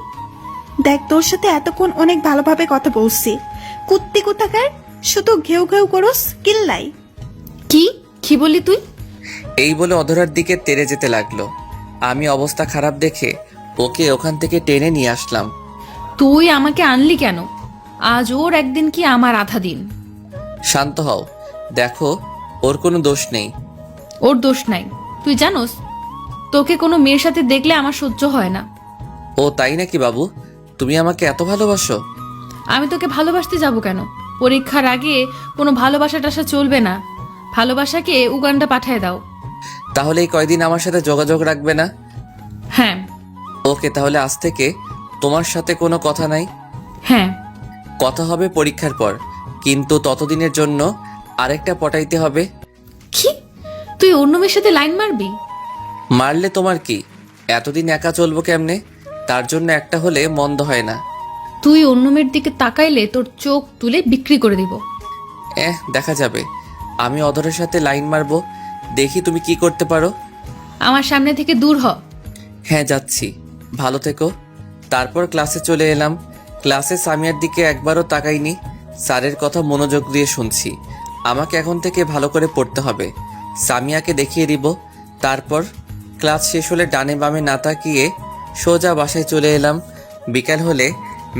দেখ, তোর সাথে এতক্ষণ অনেক ভালোভাবে কথা বলছি। কুত্তি কোথাকার, শুধু ঘেউ ঘেউ করস কিল্লাই। কি কি বললি তুই? এই বলে অধরার দিকে তেড়ে যেতে লাগলো। আমি অবস্থা খারাপ দেখে ওকে ওখান থেকে টেনে নিয়ে আসলাম। তুই আমাকে আনলি কেন? আজ ওর একদিন কি আমার আধা দিন। শান্ত হও, দেখো ওর কোনো দোষ নেই। ওর দোষ নাই। তুই জানোস, তোকে কোনো মেয়ের সাথে দেখলে আমার সহ্য হয় না। ও তাই নাকি বাবু? তুমি আমাকে এত ভালোবাসো? আমি তোকে ভালোবাসতে যাব কেন? পরীক্ষার আগে কোনো ভালোবাসা টাসা চলবে না। ভালোবাসাকে উগান্ডা পাঠায় দাও। তাহলে এই কয়দিন আমার সাথে যোগাযোগ রাখবে না? হ্যাঁ। ওকে, তাহলে আজ থেকে তোমার সাথে কোনো কথা নাই। হ্যাঁ। কথা হবে পরীক্ষার পর, কিন্তু ততদিনের জন্য আরেকটা পটাইতে হবে। কি? তুই অন্য মেয়ের সাথে লাইন মারবি? মারলে তোমার কি? এতদিন একা চলবো কেমনে? তার জন্য একটা হলে মন্দ হয় না। তুই অন্য মেয়ের দিকে তাকাইলে তোর চোখ তুলে বিক্রি করে দিব। দেখা যাবে। আমি অধরের সাথে লাইন মারবো, দেখি তুমি কি করতে পারো। আমার সামনে থেকে দূর হ। হ্যাঁ, যাচ্ছি, ভালো থেকো। তারপর ক্লাসে চলে এলাম। ক্লাসে সামিয়ার দিকে একবারও তাকাইনি। স্যারের কথা মনোযোগ দিয়ে শুনছি। আমাকে এখন থেকে ভালো করে পড়তে হবে। সামিয়াকে দেখিয়ে দিব। তারপর ক্লাস শেষ হলে ডানে বামে না তাকিয়ে সোজা বাসায় চলে এলাম। বিকাল হলে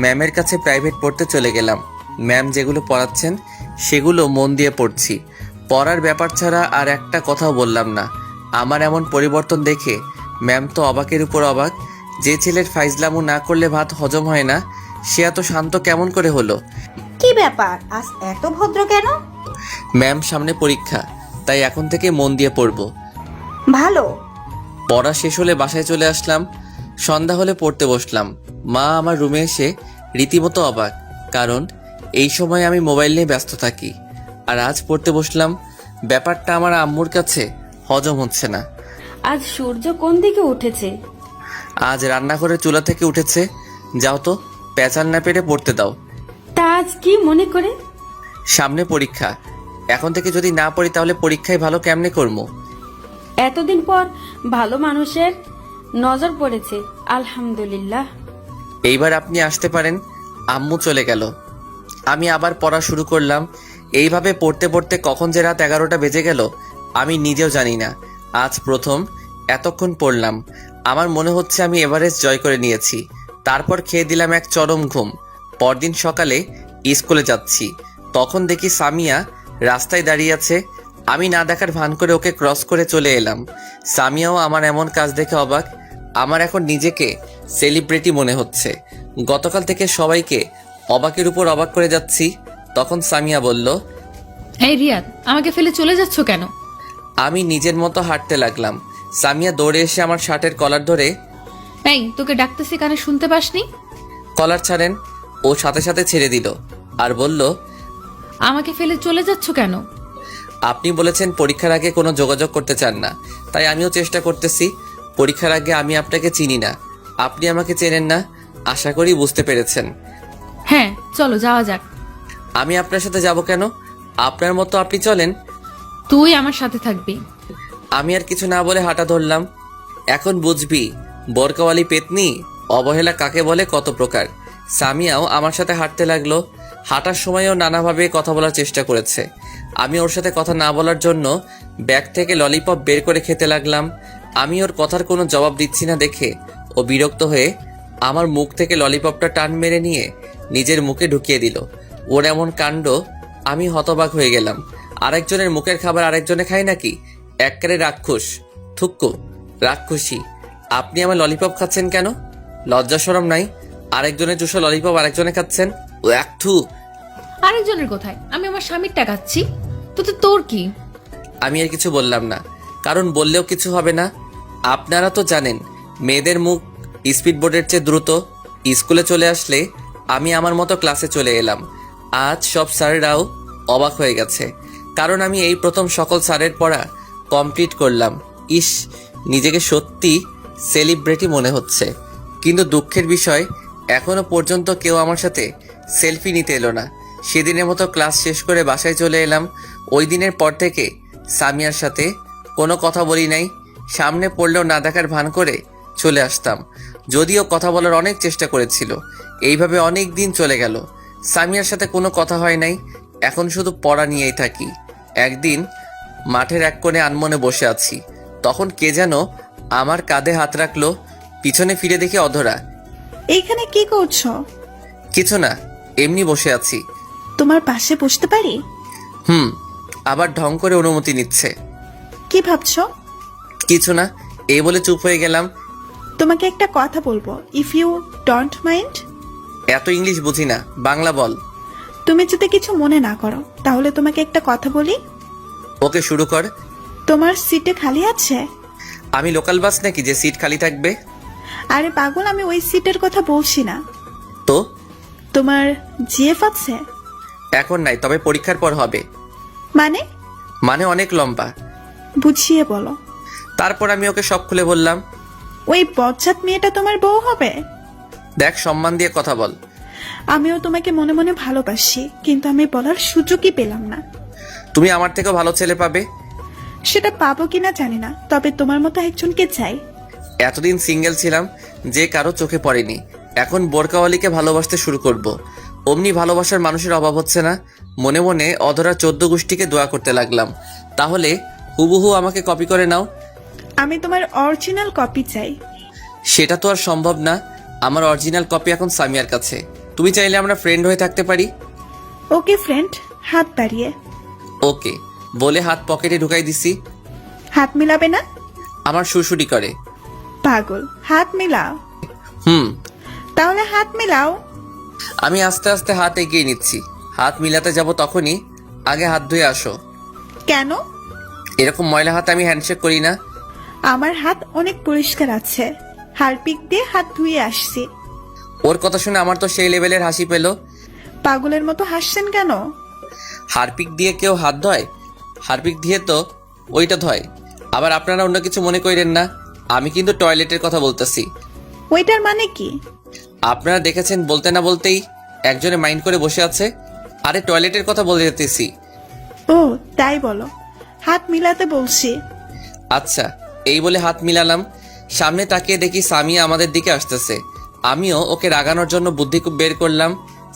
ম্যামের কাছে প্রাইভেট পড়তে চলে গেলাম। ম্যাম যেগুলো পড়াচ্ছেন সেগুলো মন দিয়ে পড়ছি। পড়ার ব্যাপার ছাড়া আর একটা কথাও বললাম না। আমার এমন পরিবর্তন দেখে ম্যাম তো অবাকের উপর অবাক। যে ছেলের ফাইজলামু না করলে ভাত হজম হয় না, সে এত শান্ত কেমন করে হলো? কি ব্যাপার, আজ এত ভদ্র কেন? ম্যাম, সামনে পরীক্ষা, তাই এখন থেকে মন দিয়ে পড়বো। ভালো। পড়া শেষ হলে বাসায় চলে আসলাম। সন্ধ্যা হলে পড়তে বসলাম। মা আমার রুমে এসে রীতিমতো অবাক, কারণ এই সময় আমি মোবাইল নিয়ে ব্যস্ত থাকি। আর আজ পড়তে বসলাম। ব্যাপারটা আমার আম্মুর কাছে হজম হচ্ছে না। আজ সূর্য কোন দিকে উঠেছে? আজ রান্নাঘরের চুলা থেকে উঠেছে। যাও তো, পেঁচাল না পেরে পড়তে দাও। তা আজ কি মনে করে? সামনে পরীক্ষা, এখন থেকে যদি না পড়ি তাহলে পরীক্ষায় ভালো কেমনে করবো? এতদিন পর ভালো মানুষের নজর পড়েছে, আলহামদুলিল্লাহ। এইবার আপনি আসতে পারেন। আম্মু চলে গেল। আমি আবার পড়া শুরু করলাম। এইভাবে পড়তে পড়তে কখন যে রাত 11টা বেজে গেল আমি নিজেও জানি না। আজ প্রথম এতক্ষণ পড়লাম। আমার মনে হচ্ছে আমি এভারেস্ট জয় করে নিয়েছি। তারপর খেয়ে দিলাম এক চরম ঘুম। পরদিন সকালে স্কুলে যাচ্ছি, তখন দেখি সামিয়া রাস্তায় দাঁড়িয়ে আছে। আমি না দেখার ভান করে ওকে ক্রস করে চলে এলাম। সামিয়াও আমার এমন কাজ দেখে অবাক। আমার এখন নিজেকে সেলিব্রিটি মনে হচ্ছে। গতকাল থেকে সবাইকে অবাকের উপর অবাক করে যাচ্ছি। তখন সামিয়া বলল, এই রিয়াদ, আমাকে ফেলে চলে যাচ্ছ কেন? আমি নিজের মতো হাঁটতে লাগলাম। সামিয়া দৌড়ে এসে আমার শার্টের কলার ধরে, এই, তোকে ডাকতেছি কানে শুনতে পাসনি? কলার ছাড়েন। ও সাথে সাথে ছেড়ে দিল আর বলল, আমাকে ফেলে চলে যাচ্ছ কেন? আপনি বলেছেন পরীক্ষার আগে কোনো যোগাযোগ করতে চান না, তাই আমিও চেষ্টা করতেছি। পরীক্ষার আগে আমি আপনাকে চিনি না, আপনি আমাকে চেনেন না, আশা করি বুঝতে পেরেছেন। হ্যাঁ চলো যাওয়া যাক। আমি আপনার সাথে যাব কেন? আপনার মতো আপনি চলেন। তুই আমার সাথে থাকবি। আমি আর কিছু না বলে হাঁটা ধরলাম। এখন বুঝবি বোরকাওয়ালি পেতনি অবহেলা কাকে বলে, কত প্রকার। সামিয়াও আমার সাথে হাঁটতে লাগলো। হাঁটার সময়ও নানাভাবে কথা বলার চেষ্টা করেছে। আমি ওর সাথে কথা না বলার জন্য ব্যাগ থেকে ললিপপ বের করে খেতে লাগলাম। আমি ওর কথার কোনো জবাব দিচ্ছি না দেখে ও বিরক্ত হয়ে আমার মুখ থেকে ললিপপটা টান মেরে নিয়ে নিজের মুখে ঢুকিয়ে দিল। ওর এমন কাণ্ড আমি হতবাক হয়ে গেলাম। আরেকজনের মুখের খাবার আরেকজনে খায় নাকি? এককারে রাক্ষস, থুক্কু, রাক্ষসী। আপনি আমার ললিপপ খাচ্ছেন কেন? লজ্জা শরম নাই? আরেকজনের চুষো ললিপপ আরেকজনে খাচ্ছেন। ও এক থু। আরেকজনের কোথায়? আমি আমার স্বামীর টাকাচ্ছি, তো তোর কি? আমি আর কিছু বললাম না, কারণ বললেও কিছু হবে না। আপনারা তো জানেন মেয়েদের মুখ স্পিড বোর্ডের চেয়ে দ্রুত। স্কুলে চলে আসলে আমি আমার মতো ক্লাসে চলে এলাম। আজ সব স্যারেরাও অবাক হয়ে গেছে, কারণ আমি এই প্রথম সকল স্যারের পড়া কমপ্লিট করলাম। ইস, নিজেকে সত্যি সেলিব্রিটি মনে হচ্ছে। কিন্তু দুঃখের বিষয়, এখনো পর্যন্ত কেউ আমার সাথে সেলফি নিতে এলো না। সেদিনের মতো ক্লাস শেষ করে বাসায় চলে এলাম। ওই দিনের পর থেকে সামিয়ার সাথে কোনো কথা বলি নাই। সামনে পড়লেও না দেখার ভান করে চলে আসতাম, যদিও কথা বলার অনেক চেষ্টা করেছিল। এইভাবে অনেক দিন চলে গেল, সামিয়ার সাথে কোনো কথা হয় নাই। এখন শুধু পড়া নিয়েই থাকি। একদিন মাঠের এক কোণে আনমনে বসে আছি, তখন কে যেন আমার কাঁধে হাত রাখলো। পিছনে ফিরে দেখি অধরা। এইখানে কি করছো? কিছু না, এমনি বসে আছি। তোমার পাশে বসতে পারি? আবার ঢং করে অনুমতি নিচ্ছে। কি ভাবছো? কিছু না, এই বলে চুপ হয়ে গেলাম। তোমাকে একটা কথা বলবো, ইফ ইউ ডোন্ট মাইন্ড। এত ইংলিশ বুঝি না, বাংলা বল। তুমি যদি কিছু মনে না করো তাহলে তোমাকে একটা কথা বলি। ওকে, শুরু কর। তোমার সিটে খালি আছে? আমি লোকাল বাস নাকি যে সিট খালি থাকবে? আরে পাগল, আমি ওই সিটের কথা বলছি না। তো তোমার জিএফ আছে? এখন নাই, তবে পরীক্ষার পর হবে। মানে অনেক লম্বা। বুঝিয়ে বলো। তারপর আমি ওকে সব খুলে বললাম। ওই বজ্জাত মেয়েটা তোমার বউ হবে? দেখ, সম্মান দিয়ে কথা বল। আমিও তোমাকে মনে মনে ভালোবাসি, কিন্তু আমি বলার সুযোগই পেলাম না। তুমি আমার থেকেও ভালো ছেলে পাবে। সেটা পাবো কিনা জানি না, তবে তোমার মতো একজনকে চাই। এতদিন সিঙ্গেল ছিলাম, যে কারো চোখে পড়েনি। এখন বোরকাওয়ালিকে ভালোবাসতে শুরু করব। অমনি ভালোবাসার মানুষের অভাব হচ্ছে না। মনে মনে অধরা 14 গোষ্ঠীকে দোয়া করতে লাগলাম, তাহলে হুবহু আমাকে কপি করে নাও। আমি তোমার অরিজিনাল কপি চাই। সেটা তো আর সম্ভব না। আমার অরিজিনাল কপি এখন সামিয়ার কাছে। তুমি চাইলে আমরা ফ্রেন্ড হয়ে থাকতে পারি। ওকে ফ্রেন্ড, হাত বাড়িয়ে। ওকে বলে হাত পকেটে ঢুকাই দিছি। হাত মিলাবে না? আমার সুরসুরি করে। পাগল, হাত মিলাও। তাহলে হাত মিলাও। আমি আস্তে আস্তে হাত এগিয়ে নিচ্ছি। হাত মিলাতে যাব তখনই আগে হাত ধুয়ে আসো। কেন? এরকম ময়লা হাতে আমি হ্যান্ডশেক করি না। আমার হাত অনেক পরিষ্কার আছে, হারপিক দিয়ে হাত ধুয়ে আসছি। ওর কথা শুনে আমার তো সেই লেভেলের হাসি পেল। পাগলের মতো হাসছেন কেন? হারপিক দিয়ে কেউ হাত ধয়? হারপিক দিয়ে তো ওইটা ধয়। আবার আপনারা অন্য কিছু মনে করেন না, আমি কিন্তু টয়লেটের কথা বলতেছি। ওইটার মানে কি? আপনারা দেখেছেন বলতে না বলতেই একজনে মাইন্ড করে বসে আছে। আরে টয়লেটের কথা বলে যেতেছি। ও তাই বলো, হাত মিলাতে বলছি। আচ্ছা, এই বলে হাত মিলালাম। সামনে তাকিয়ে দেখি সামিয়া আমাদের দিকে আসতেছে। আমিও ওকে রাগানোর জন্য বুদ্ধি বের করলাম।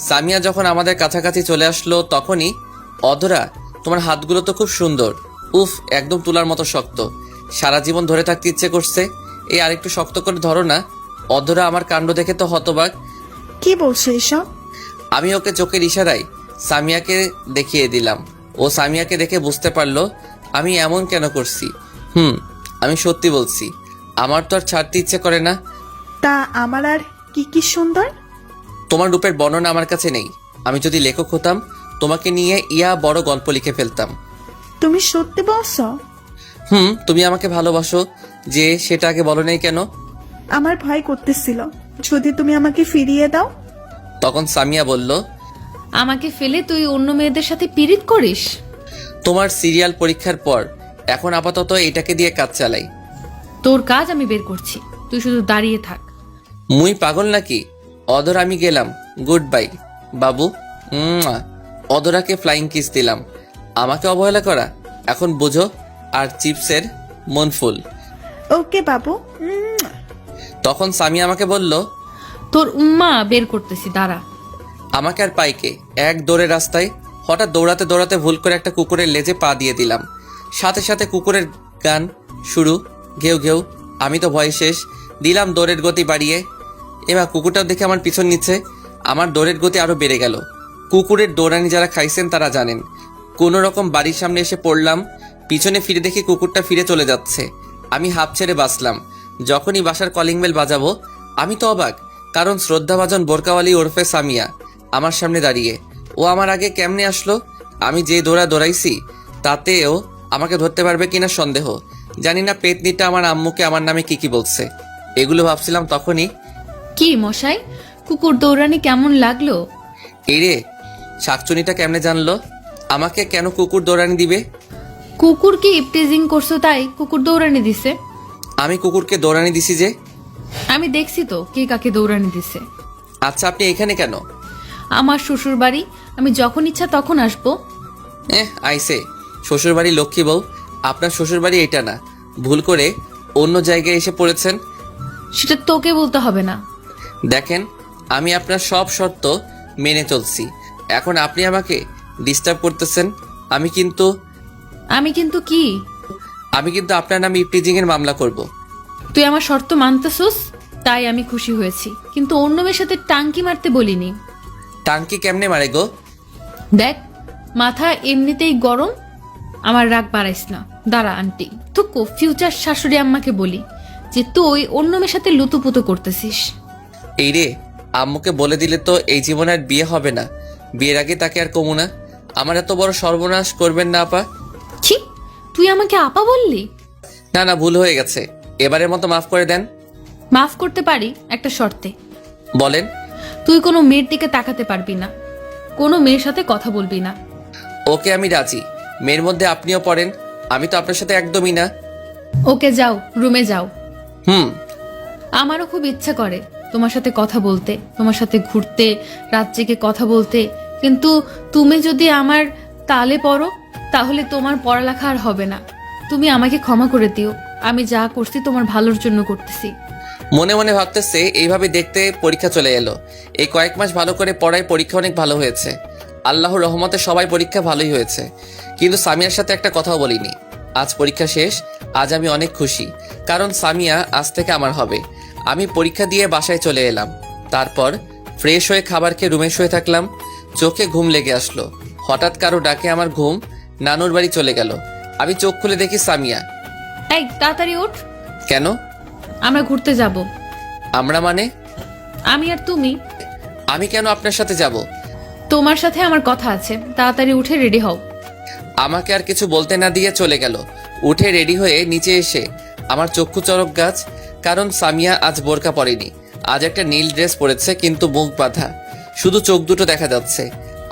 সামিয়া যখন আমাদের কাছাকাছি চলে আসলো তখনই, অধরা তোমার হাতগুলো তো খুব সুন্দর। উফ, একদম তুলার মতো শক্ত। সারা জীবন ধরে থাকতে ইচ্ছে করছে। এই আরেকটু শক্ত করে ধরো না। অধরা আমার কাণ্ড দেখে তো হতবাক। কি বলছো এসব? আমি ওকে চোখের ইশারায় সামিয়াকে দেখিয়ে দিলাম। ও সামিয়াকে দেখে বুঝতে পারলো আমি এমন কেন করছি। আমি সত্যি বলছি, আমার তো আর ছাড়তে ইচ্ছে করে না। তা আমার আর কি কি সুন্দর? তোমার রূপের বর্ণনা আমার কাছে নেই। আমি যদি লেখক হতাম তোমাকে নিয়ে বড় গল্প লিখে ফেলতাম। তুমি সত্যি বলছো? তুমি আমাকে ভালোবাসো যে, সেটা আগে বলো নাই কেন? আমার ভয় করতেছিল যদি তুমি আমাকে ফিরিয়ে দাও। তখন সামিয়া বলল, আমাকে ফেলে তুই অন্য মেয়েদের সাথে পিরিত করিস? তোমার সিরিয়াল পরীক্ষার পর এখন আপাতত এটাকে দিয়ে কাজ চালাই। তোর কাজ আমি বের করছি, তুই শুধু দাঁড়িয়ে থাক। মুই পাগল নাকি? অদর আমি গেলাম, গুড বাই বাবু। মুয়া। অদরাকে ফ্লাইং কিস দিলাম। আমাকে অবহেলা করা এখন বোঝো। আর চিপসের মন ফুল। ওকে বাবু। তখন সামিয়া আমাকে বলল, তোর উম্মা বের করতেছি, দাঁড়া। আমাকে আর পাইকে এক দৌড়ে রাস্তায় হঠাৎ দৌড়াতে দৌড়াতে ভুল করে একটা কুকুরের লেজে পা দিয়ে দিলাম। সাথে সাথে কুকুরের গান শুরু, ঘেউ ঘেউ। আমি তো ভয় শেষ, দিলাম দৌড়ের গতি বাড়িয়ে। এবার কুকুরটাও দেখে আমার পিছন নিচ্ছে। আমার দৌড়ের গতি আরো বেড়ে গেল। কুকুরের দৌড়ানি যারা খাইছেন তারা জানেন। কোনো রকম বাড়ির সামনে এসে পড়লাম। পিছনে ফিরে দেখি কুকুরটা ফিরে চলে যাচ্ছে। আমি হাঁপ ছেড়ে বাঁচলাম। যখনই বাসার কলিং বেল বাজাবো আমি তো অবাক, কারণ শ্রদ্ধাভাজন বোরকাওয়ালি ওরফে সামিয়া আমার সামনে দাঁড়িয়ে। ও আমার আগে কেমনে আসলো? আমি যে দৌড়াইছি তাতেও আমাকে ধরতে পারবে কিনা সন্দেহ। জানি না পেতনিটা আমার আম্মুকে আমার নামে কি বলছে। এগুলো ভাবছিলাম তখনই। কি মশাই, কুকুর দৌড়ানি কেমন লাগলো? এই রে, শাকচুনিটা কেমনে জানলো আমাকে কেন কুকুর দৌড়ানি দিবে? কুকুর কি ইপটিজিং করছো তাই কুকুর দৌড়ানি দিছে? আমি কুকুরকে দৌড়ানি দিছি যে? আমি দেখছি তো কে কাকে দৌড়ানি দিছে। আচ্ছা, আপনি এখানে কেন? আমার শ্বশুর বাড়ি, আমি যখন ইচ্ছা তখন আসবো। আইসে শ্বশুরবাড়ি লক্ষ্মী বউ। আপনার শ্বশুরবাড়ি এটা না, ভুল করে অন্য জায়গায় এসে পড়েছেন। সেটা তোকে বলতে হবে না। দেখেন, আমি আপনার সব শর্ত মেনে চলছি। এখন আপনি আমাকে ডিস্টার্ব করতেছেন। আমি কিন্তু কি? আপনার নামে ইপটিজিং এর মামলা করব। তুই আমার শর্ত মানতেছস তাই আমি খুশি হয়েছি, কিন্তু অন্য মেয়ের সাথে টাঙ্কি মারতে বলিনি। টাঙ্কি কেমনে মারে গো? দেখ, মাথা এমনিতেই গরম, আমার রাগ বাড়াইস না। দাঁড়া আন্টি, তো ফিউচার শাশুড়ি আম্মাকে বলি যে তুই অন্য মেয়ের সাথে লুতুপুতু করতেছিস। এই রে, আম্মুকে বলে দিলে তো এই জীবনে আর বিয়ে হবে না। বিয়ের আগে তাকে আর কমু না। আমার এত বড় সর্বনাশ করবেন না আপা। ছি, তুই আমাকে আপা বললি? না, ভুল হয়ে গেছে। এবারের মতো মাফ করে দেন। মাফ করতে পারি একটা শর্তে। বলেন। তুই কোনো মেয়ের দিকে তাকাতে পারবি না, কোনো মেয়ের সাথে কথা বলবি না। ওকে, আমি রাজি। মেয়ের মধ্যে আপনিও পড়েন। আমি তো আপনার সাথে একদমই না। ওকে, যাও, রুমে যাও। হুম। আমারও খুব ইচ্ছা করে তোমার সাথে কথা বলতে, তোমার সাথে ঘুরতে, রাত জেগে কথা বলতে, কিন্তু তুমি যদি আমার তালে পড়ো তাহলে তোমার পড়ালেখা আর হবে না। তুমি আমাকে ক্ষমা করে দিও, আমি যা করছি তোমার ভালোর জন্য করতেছি। মনে মনে ভাবতেছে এইভাবে দেখতে পরীক্ষা চলে এলো। এই কয়েক মাস ভালো করে পড়ায় পরীক্ষা অনেক ভালো হয়েছে। আল্লাহর রহমতে সবাই পরীক্ষা ভালোই হয়েছে, কিন্তু সামিয়ার সাথে একটা কথাও বলিনি। আজ পরীক্ষা শেষ। আজ আমি অনেক খুশি, কারণ সামিয়া আজ থেকে আমার হবে। আমি পরীক্ষা দিয়ে বাসায় চলে এলাম। তারপর ফ্রেশ হয়ে খাবার খেয়ে রুমে শুয়ে থাকলাম। চোখে ঘুম লেগে আসলো। হঠাৎ কারো ডাকে আমার ঘুম নানুর বাড়ি চলে গেল। আমি চোখ খুলে দেখি সামিয়া। এই তাড়াতাড়ি ওঠ। কেন? আমরা ঘুরতে যাব। আমরা মানে? আমি আর তুমি। আমি কেন আপনার সাথে যাব? তোমার সাথে আমার কথা আছে, তাড়াতাড়ি উঠে রেডি হও। আমাকে আর কিছু বলতে না দিয়ে চলে গেল। উঠে রেডি হয়ে নিচে এসে আমার চক্ষু চড়ক গাছ, কারণ সামিয়া আজ বোরকা পরেনি। আজ একটা নীল ড্রেস পরেছে, কিন্তু মুখ বাঁধা, শুধু চোখ দুটো দেখা যাচ্ছে।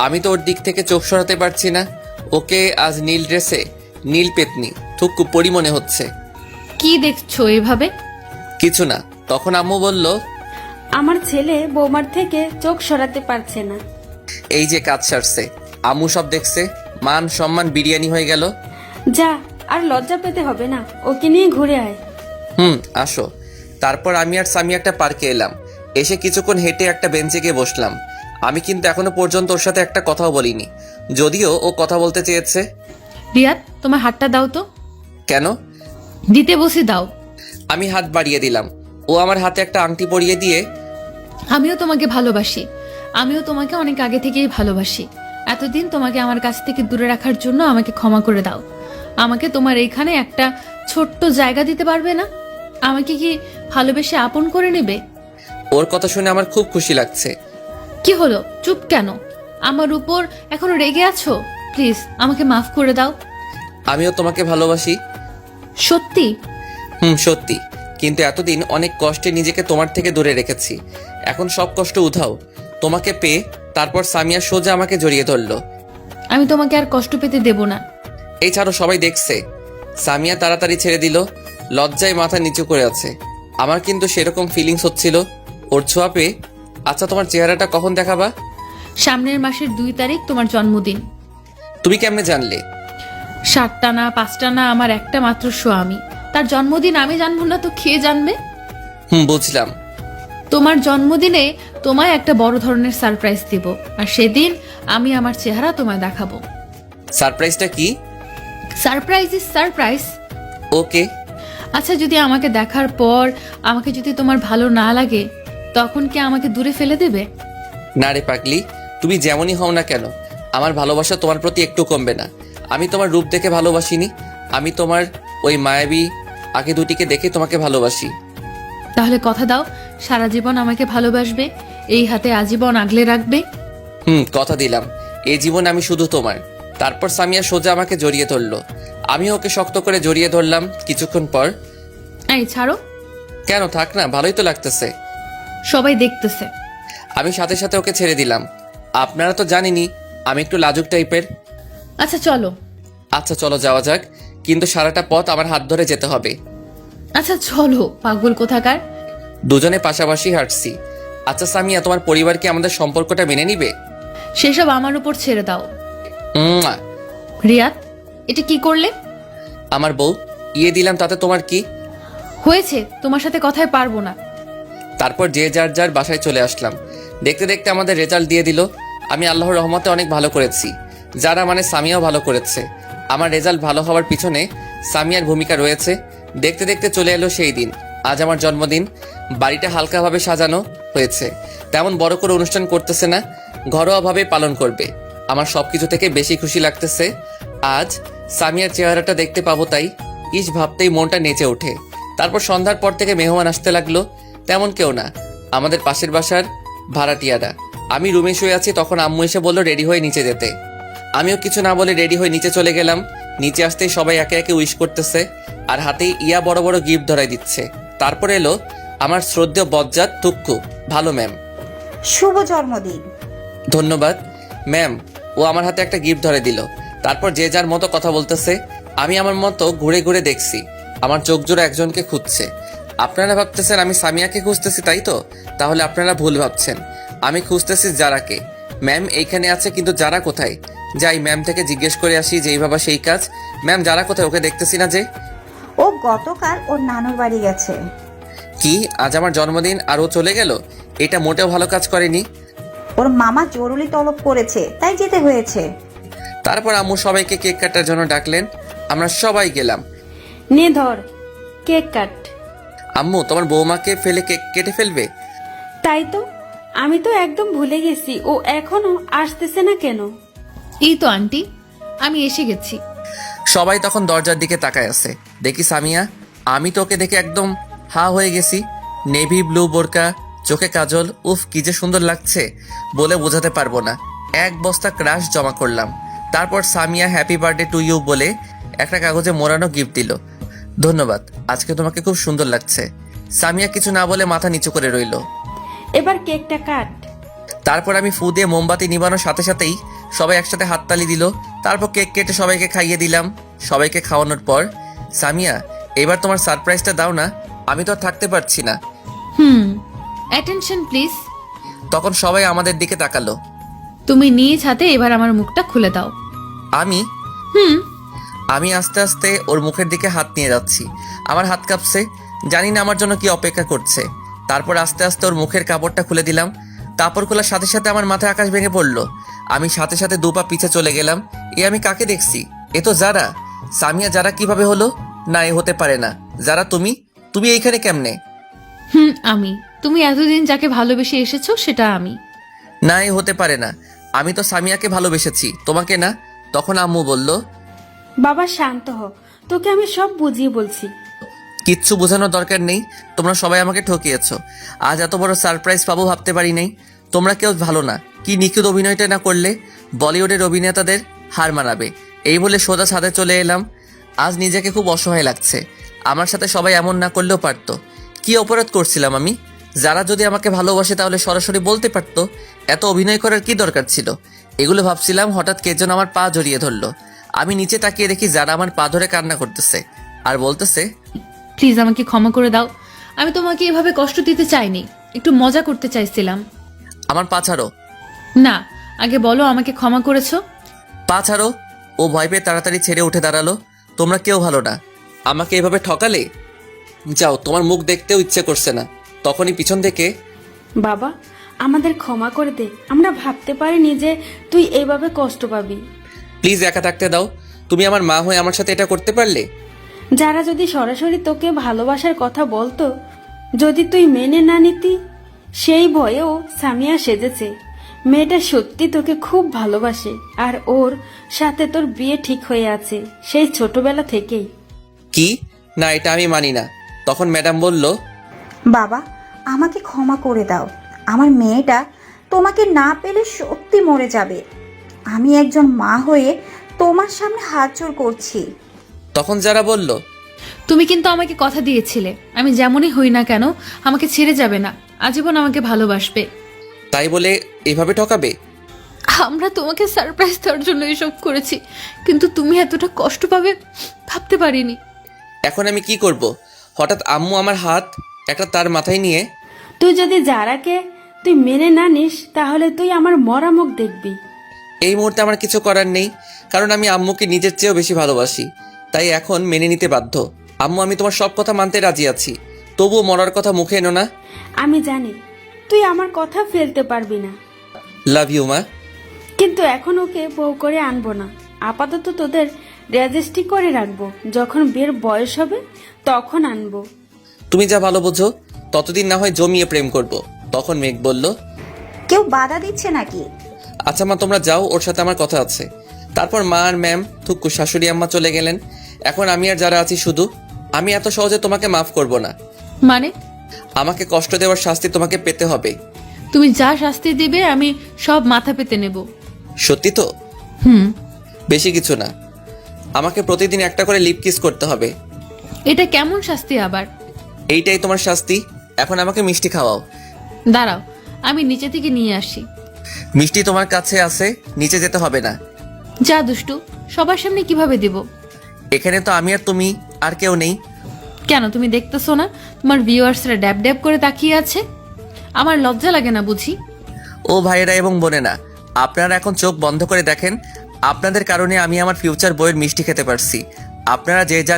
আমি তো ওর দিক থেকে চোখ সরাতে পারছি না। ওকে আজ নীল ড্রেসে নীল পেতনি থুকু পরি মনে হচ্ছে। কি দেখছো এভাবে? কিছু না। তখন আম্মু বলল, আমার ছেলে বৌমার থেকে চোখ সরাতে পারছে না। এই যে কাজ সারছে, আম্মু সব দেখছে, মান সম্মান বিরিয়ানি হয়ে গেল। যা, আর লজ্জা পেতে হবে না, ওকে নিয়ে ঘুরে আয়। আসো। তারপর আমি আর সামি একটা পার্কে এলাম। এসে কিছুক্ষণ হেঁটে একটা বেঞ্চে গিয়ে বসলাম। আমি কিন্তু এখনো পর্যন্ত ওর সাথে একটা কথাও বলিনি, যদিও ও কথা বলতে চেয়েছে। রিয়াদ, তোমার হাতটা দাও তো। কেন? দিতে বসে দাও। আমি হাত বাড়িয়ে দিলাম। ও আমার হাতে একটা আংটি পরিয়ে দিয়ে, আমিও তোমাকে ভালোবাসি, আমিও তোমাকে অনেক আগে থেকেই ভালোবাসি। এতদিন তোমাকে আমার কাছ থেকে দূরে রাখার জন্য আমাকে ক্ষমা করে দাও। আমাকে তোমার এইখানে একটা ছোট্ট জায়গা দিতে পারবে না? আমাকে কি ভালোবেসে আপন করে নেবে? ওর কথা শুনে আমার খুব খুশি লাগছে। কি হলো, চুপ কেন? আমার উপর এখনো রেগে আছো? প্লিজ আমাকে মাফ করে দাও। আমিও তোমাকে ভালোবাসি। সত্যি? সত্যি। কিন্তু এতদিন অনেক কষ্টে নিজেকে তোমার থেকে দূরে রেখেছি। এখন সব কষ্ট উঠাও। তোমাকে পেয়ে তারপর সামিয়া সোজা আমাকে জড়িয়ে ধরলো। আমি তোমাকে আর কষ্ট পেতে দেব না। এই ছাড়ো, সবাই দেখছে। সামিয়া তাড়াতাড়ি ছেড়ে দিল, লজ্জায় মাথা নিচু করে আছে। আমার কিন্তু সেরকম ফিলিংস হচ্ছিল ওর ছোঁয়া পেয়ে। আচ্ছা, তোমার চেহারাটা কখন দেখাবা? সামনের মাসের 2 তারিখ তোমার জন্মদিন। তুমি কেমনে জানলে? 7টা না 5টা না, আমার একটা মাত্র স্বামী, তার জন্মদিন আমি জানবো না তো খেয়ে জানবে? বুঝলাম। তোমার জন্মদিনে তোমায় একটা বড় ধরনের সারপ্রাইজ দিব, আর সেদিন আমি আমার চেহারা তোমায় দেখাবো। সারপ্রাইজটা কি? Surprise is surprise. ওকে। আচ্ছা, যদি আমাকে দেখার পর আমাকে যদি তোমার ভালো না লাগে, তখন কি আমাকে দূরে ফেলে দেবে? না রে পাগলি, তুমি যেমনই হও না কেন, আমার ভালোবাসা তোমার প্রতি একটু কমবে না। আমি তোমার রূপ দেখে ভালোবাসিনি, আমি তোমার ওই মায়াবী আগে দুটিকে দেখে তোমাকে ভালোবাসি। তাহলে কথা দাও, সারা জীবন আমাকে ভালোবাসবে, এই হাতে আজীবন আগলে রাখবে। কথা দিলাম, এই জীবন আমি শুধু তোমার। তারপর সামিয়া সোজা আমাকে জড়িয়ে ধরলো, আমি ওকে শক্ত করে জড়িয়ে ধরলাম। কিছুক্ষণ পর, এই ছাড়ো। কেন, থাক না, ভালোই তো লাগতেছে। সবাই দেখতেছে। আমি সাথে সাথে ওকে ছেড়ে দিলাম। আপনারা তো জানেনই আমি একটু লাজুক টাইপের। আচ্ছা চলো। আচ্ছা চলো, যাওয়া যাক, কিন্তু সারাটা পথ আমার হাত ধরে যেতে হবে। আচ্ছা চলো, পাগল কোথাকার। দুজনে পাশাপাশি হাঁটছি। আচ্ছা সামিয়া, তোমার পরিবার কি আমাদের সম্পর্কটা মেনে নিবে? সেসব আমার উপর ছেড়ে দাও। উম্মা। রিয়াদ, এটা কি করলে? আমার বউ, ইয়ে দিলাম, তাতে তোমার কি হয়েছে? তোমার সাথে কথায় পারবো না। তারপর যে যার যার বাসায় চলে আসলাম। দেখতে দেখতে আমাদের রেজাল্ট দিয়ে দিল। আমি আল্লাহর রহমতে অনেক ভালো করেছি, যারা মানে সামিয়াও ভালো করেছে। আমার রেজাল্ট ভালো হওয়ার পিছনে সামিয়ার ভূমিকা রয়েছে। দেখতে দেখতে চলে এলো সেই দিন, আজ আমার জন্মদিন। বাড়িটা হালকাভাবে সাজানো হয়েছে, তেমন বড় করে অনুষ্ঠান করতেছে না, ঘরোয়াভাবে পালন করবে। আমার সবকিছু থেকে বেশি খুশি লাগতেছে আজ সামিয়ার চেহারাটা দেখতে পাবো, তাই ইস ভাবতেই মনটা নেচে ওঠে। তারপর সন্ধ্যার পর থেকে মেহমান আসতে লাগলো। তেমন কেউ না, আমাদের পাশের বাসার ভাড়াটিয়ারা। আমি রুমে শুয়ে আছি, তখন আম্মু এসে বলল রেডি হয়ে নিচে যেতে। আমিও কিছু না বলে রেডি হয়ে নিচে চলে গেলাম। নিচে আসতেই সবাই একে একে উইশ করতেছে, আর হাতেই ইয়া বড় বড় গিফট ধরাই দিচ্ছে। তারপর এলো আমার শ্রদ্ধেয় বজ্জাত তুক্কু। ভালো ম্যাম। শুভ জন্মদিন। ধন্যবাদ ম্যাম। ও আমার হাতে একটা গিফট ধরে দিল। তারপর যে যার মতো কথা বলতেছে। আমি আমার মতো ঘুরে ঘুরে দেখছি, আমার চোখ জোড়া একজনকে খুঁজছে। আপনারা ভাবতেছেন আমি সামিয়াকে খুঁজতেছি, তাই তো? তাহলে আপনারা ভুল ভাবছেন, আমি খুঁজতেছি যারাকে। ম্যাম এইখানে আছে, কিন্তু যারা কোথায়? যাই ম্যাম থেকে জিজ্ঞেস করে আসি, যেই ভাবা সেই কাজ। ম্যাম যারা কোথায়? ওকে দেখতেছি না যে। ও গতকাল ওর নানুর বাড়ি গেছে। কি, আজ আমার জন্মদিন আর ও চলে গেল? এটা মোটেও ভালো কাজ করেনি। ওর মামা জরুরি তলব করেছে, তাই যেতে হয়েছে। তারপর আম্মু সবাইকে কেক কাটার জন্য ডাকলেন, আমরা সবাই গেলাম। নে ধর, কেক কাট। আম্মু, তোমার বৌমাকে ফেলে কেক কেটে ফেলবে? তাই তো, আমি তো একদম ভুলে গেছি, ও এখনো আসতেছে না কেন? এই তো আন্টি, আমি এসে গেছি। সবাই তখন দরজার দিকে তাকায় আছে। দেখি সামিয়া, আমি তো ওকে দেখে একদম হা হয়ে গেছি। নেভি ব্লু বোরকা, চোখে কাজল, উফ কি যে সুন্দর লাগছে বলে বোঝাতে পারবো না। এক বস্তা ক্রাশ জমা করলাম। তারপর Samia happy birthday to you বলে একটা কাগজে মোড়ানো গিফট দিল। ধন্যবাদ, আজকে তোমাকে খুব সুন্দর লাগছে। সামিয়া কিছু না বলে মাথা নিচু করে রইল। এবার কেকটা কাট। তারপর আমি ফু দিয়ে মোমবাতি নিবানোর সাথে সাথেই সবাই একসাথে হাততালি দিল। তারপর কেক কেটে সবাইকে খাইয়ে দিলাম। সবাইকে খাওয়ানোর পর, সামিয়া এবার তোমার সারপ্রাইজটা দাও না, আমি তো আর থাকতে পারছি না। Attention please. তখন সবাই আমাদের দিকে তাকালো। তুমি নিজ হাতে এবার আমার মুখটা খুলে দাও। আমি আমি আস্তে আস্তে ওর মুখের দিকে হাত নিয়ে যাচ্ছি। আমার হাত কাঁপছে, জানি না আমার জন্য কি অপেক্ষা করছে। তারপর আস্তে আস্তে ওর মুখের কাপড়টা খুলে দিলাম। কাপড় খোলার সাথে সাথে আমার মাথায় আকাশ ভেঙে পড়লো। আমি সাথে সাথে 2 পা পিছে চলে গেলাম। আমি কাকে দেখছি? এ তো যারা। সামিয়া যারা কিভাবে হলো? না, এ হতে পারে না। যারা, তুমি এইখানে কেমনে? আমি। তুমি এতদিন যাকে ভালোবেসে এসেছো সেটা আমি। না, এ হতে পারে না। আমি তো সামিয়াকে ভালোবেসেছি, তোমাকে না। তখন আম্মু বলল, বাবা শান্ত হ, তোকে আমি সব বুঝিয়ে বলছি। কিচ্ছু বোঝানোর দরকার নেই, তোমরা সবাই আমাকে ঠকিয়েছ। আজ এত বড় সারপ্রাইজ পাবো ভাবতে পারি নাই। তোমরা কেউ ভালো না, কি নিখুঁত অভিনয়টা না করলে বলিউডের অভিনেতাদের হার মানাবে। এই বলে সোজা ছাদে চলে এলাম। আজ নিজেকে খুব অসহায় লাগছে। আমার সাথে সবাই এমন না করলেও পারতো। কি অপরাধ করছিলাম আমি? যারা যদি আমাকে ভালোবাসে তাহলে সরাসরি বলতে পারতো, এত অভিনয় করার কি দরকার ছিল? এগুলো ভাবছিলাম, হঠাৎ কে যেন আমার পা জড়িয়ে ধরলো। আমি নিচে তাকিয়ে দেখি যারা আমার পা ধরে কান্না করতেছে আর বলতেছে, প্লিজ আমাকে ক্ষমা করে দাও। আমি তোমাকে এভাবে কষ্ট দিতে চাইনি, একটু মজা করতে চাইছিলাম। আমার পা ছাড়ো, না, আগে বলো আমাকে ক্ষমা করেছো। পা ছাড়ো। ও ভয় পেয়ে তাড়াতাড়ি ছেড়ে উঠে দাঁড়ালো। তোমরা কেউ ভালো না, আমাকে এভাবে ঠকালে। যাও, তোমার মুখ দেখতেও ইচ্ছে করছে না। তখনই পিছন থেকে, বাবা আমাদের ক্ষমা করে দে, আমরা ভাবতে পারিনি যে তুই এইভাবে কষ্ট পাবি। প্লিজ একা থাকতে দাও। তুমি আমার মা হয়ে আমার সাথে এটা করতে পারলে? যারা যদি সরাসরি তোকে ভালোবাসার কথা বলতো, যদি তুই মেনে না নিতি, সেই ভয়েও সামিয়া সেজেছে। মেয়েটা সত্যি তোকে খুব ভালোবাসে আর ওর সাথে তোর বিয়ে ঠিক হয়ে আছে সেই ছোটবেলা থেকেই। কি না, এটা আমি মানি না। তখন ম্যাডাম বলল, বাবা আমাকে ক্ষমা করে দাও, আমার মেয়েটা তোমাকে না পেলে সত্যি মরে যাবে। আমি একজন মা হয়ে তোমার সামনে হাত জোড় করছি। তখন যারা বলল, তুমি কিন্তু আমাকে কথা দিয়েছিলে আমি যেমনই হই না কেন আমাকে ছেড়ে যাবে না, আজীবন আমাকে ভালোবাসবে। তাই বলে এভাবে ঠকাবে? আমরা তোমাকে সারপ্রাইজ দেওয়ার জন্য এসব করেছি, কিন্তু তুমি এতটা কষ্ট পাবে ভাবতে পারিনি। এখন আমি কি করব? হঠাৎ আম্মু আমার হাত একটা তার মাথায় নিয়ে, তুই যদি যারাকে তুই মেনে না নিস তাহলে তুই আমার মরা মুখ দেখবি। এই মুহূর্তে আমার কিছু করার নেই, কারণ আমি আম্মুকে নিজের চেয়েও বেশি ভালোবাসি। তাই এখন মেনে নিতে বাধ্য। আম্মু, আমি তোমার সব কথা মানতে রাজি আছি, তবুও মরার কথা মুখে এনো না। আমি জানি তুই আমার কথা ফেলতে পারবি না, লাভ ইউ মা। কিন্তু এখন ওকে বউ করে আনবো না। আপাতত তোদের রেজিস্ট্রি করে রাখবো, যখন বিয়ের বয়স হবে তখন আনবো। তুমি যা ভালো বোঝো, ততদিন না হয় জমিয়ে প্রেম করব। তখন মেঘ বলল, কেউ বাধা দিচ্ছে নাকি? আচ্ছা মা, তোমরা যাও, ওর সাথে আমার কথা আছে। তারপর মা আর ম্যাম, থুক্কু, শাশুড়ি আম্মা চলে গেলেন। এখন আমি আর যারা আছি শুধু। আমি এত সহজে তোমাকে মাফ করব না। মানে? আমাকে কষ্ট দেওয়ার শাস্তি তোমাকে পেতে হবে। তুমি যা শাস্তি দিবে আমি সব মাথা পেতে নেব। সত্যি তো? হুম। বেশি কিছু না, আমাকে প্রতিদিন একটা করে লিপ কিস করতে হবে। এটা কেমন শাস্তি আবার? এইটাই তোমার শাস্তি। এখন আমাকে মিষ্টি খাওয়াও। দাঁড়াও, আমি নিচে থেকে নিয়ে আসি। মিষ্টি তোমার কাছে আছে, নিচে যেতে হবে না। যা দুষ্টু, সবার সামনে কিভাবে দেব? এখানে তো আমি আর তুমি, আর কেউ নেই। কেন তুমি দেখতেছো না তোমার ভিউয়ার্সরা ড্যাব ড্যাব করে তাকিয়ে আছে? আমার লজ্জা লাগে না বুঝি? ও ভাইয়েরা এবং বোনেরা, আপনারা এখন চোখ বন্ধ করে দেখেন। আপনাদের কারণে আমি আমার ফিউচার বইয়ের মিষ্টি খেতে পারছি। আপনারা যে যা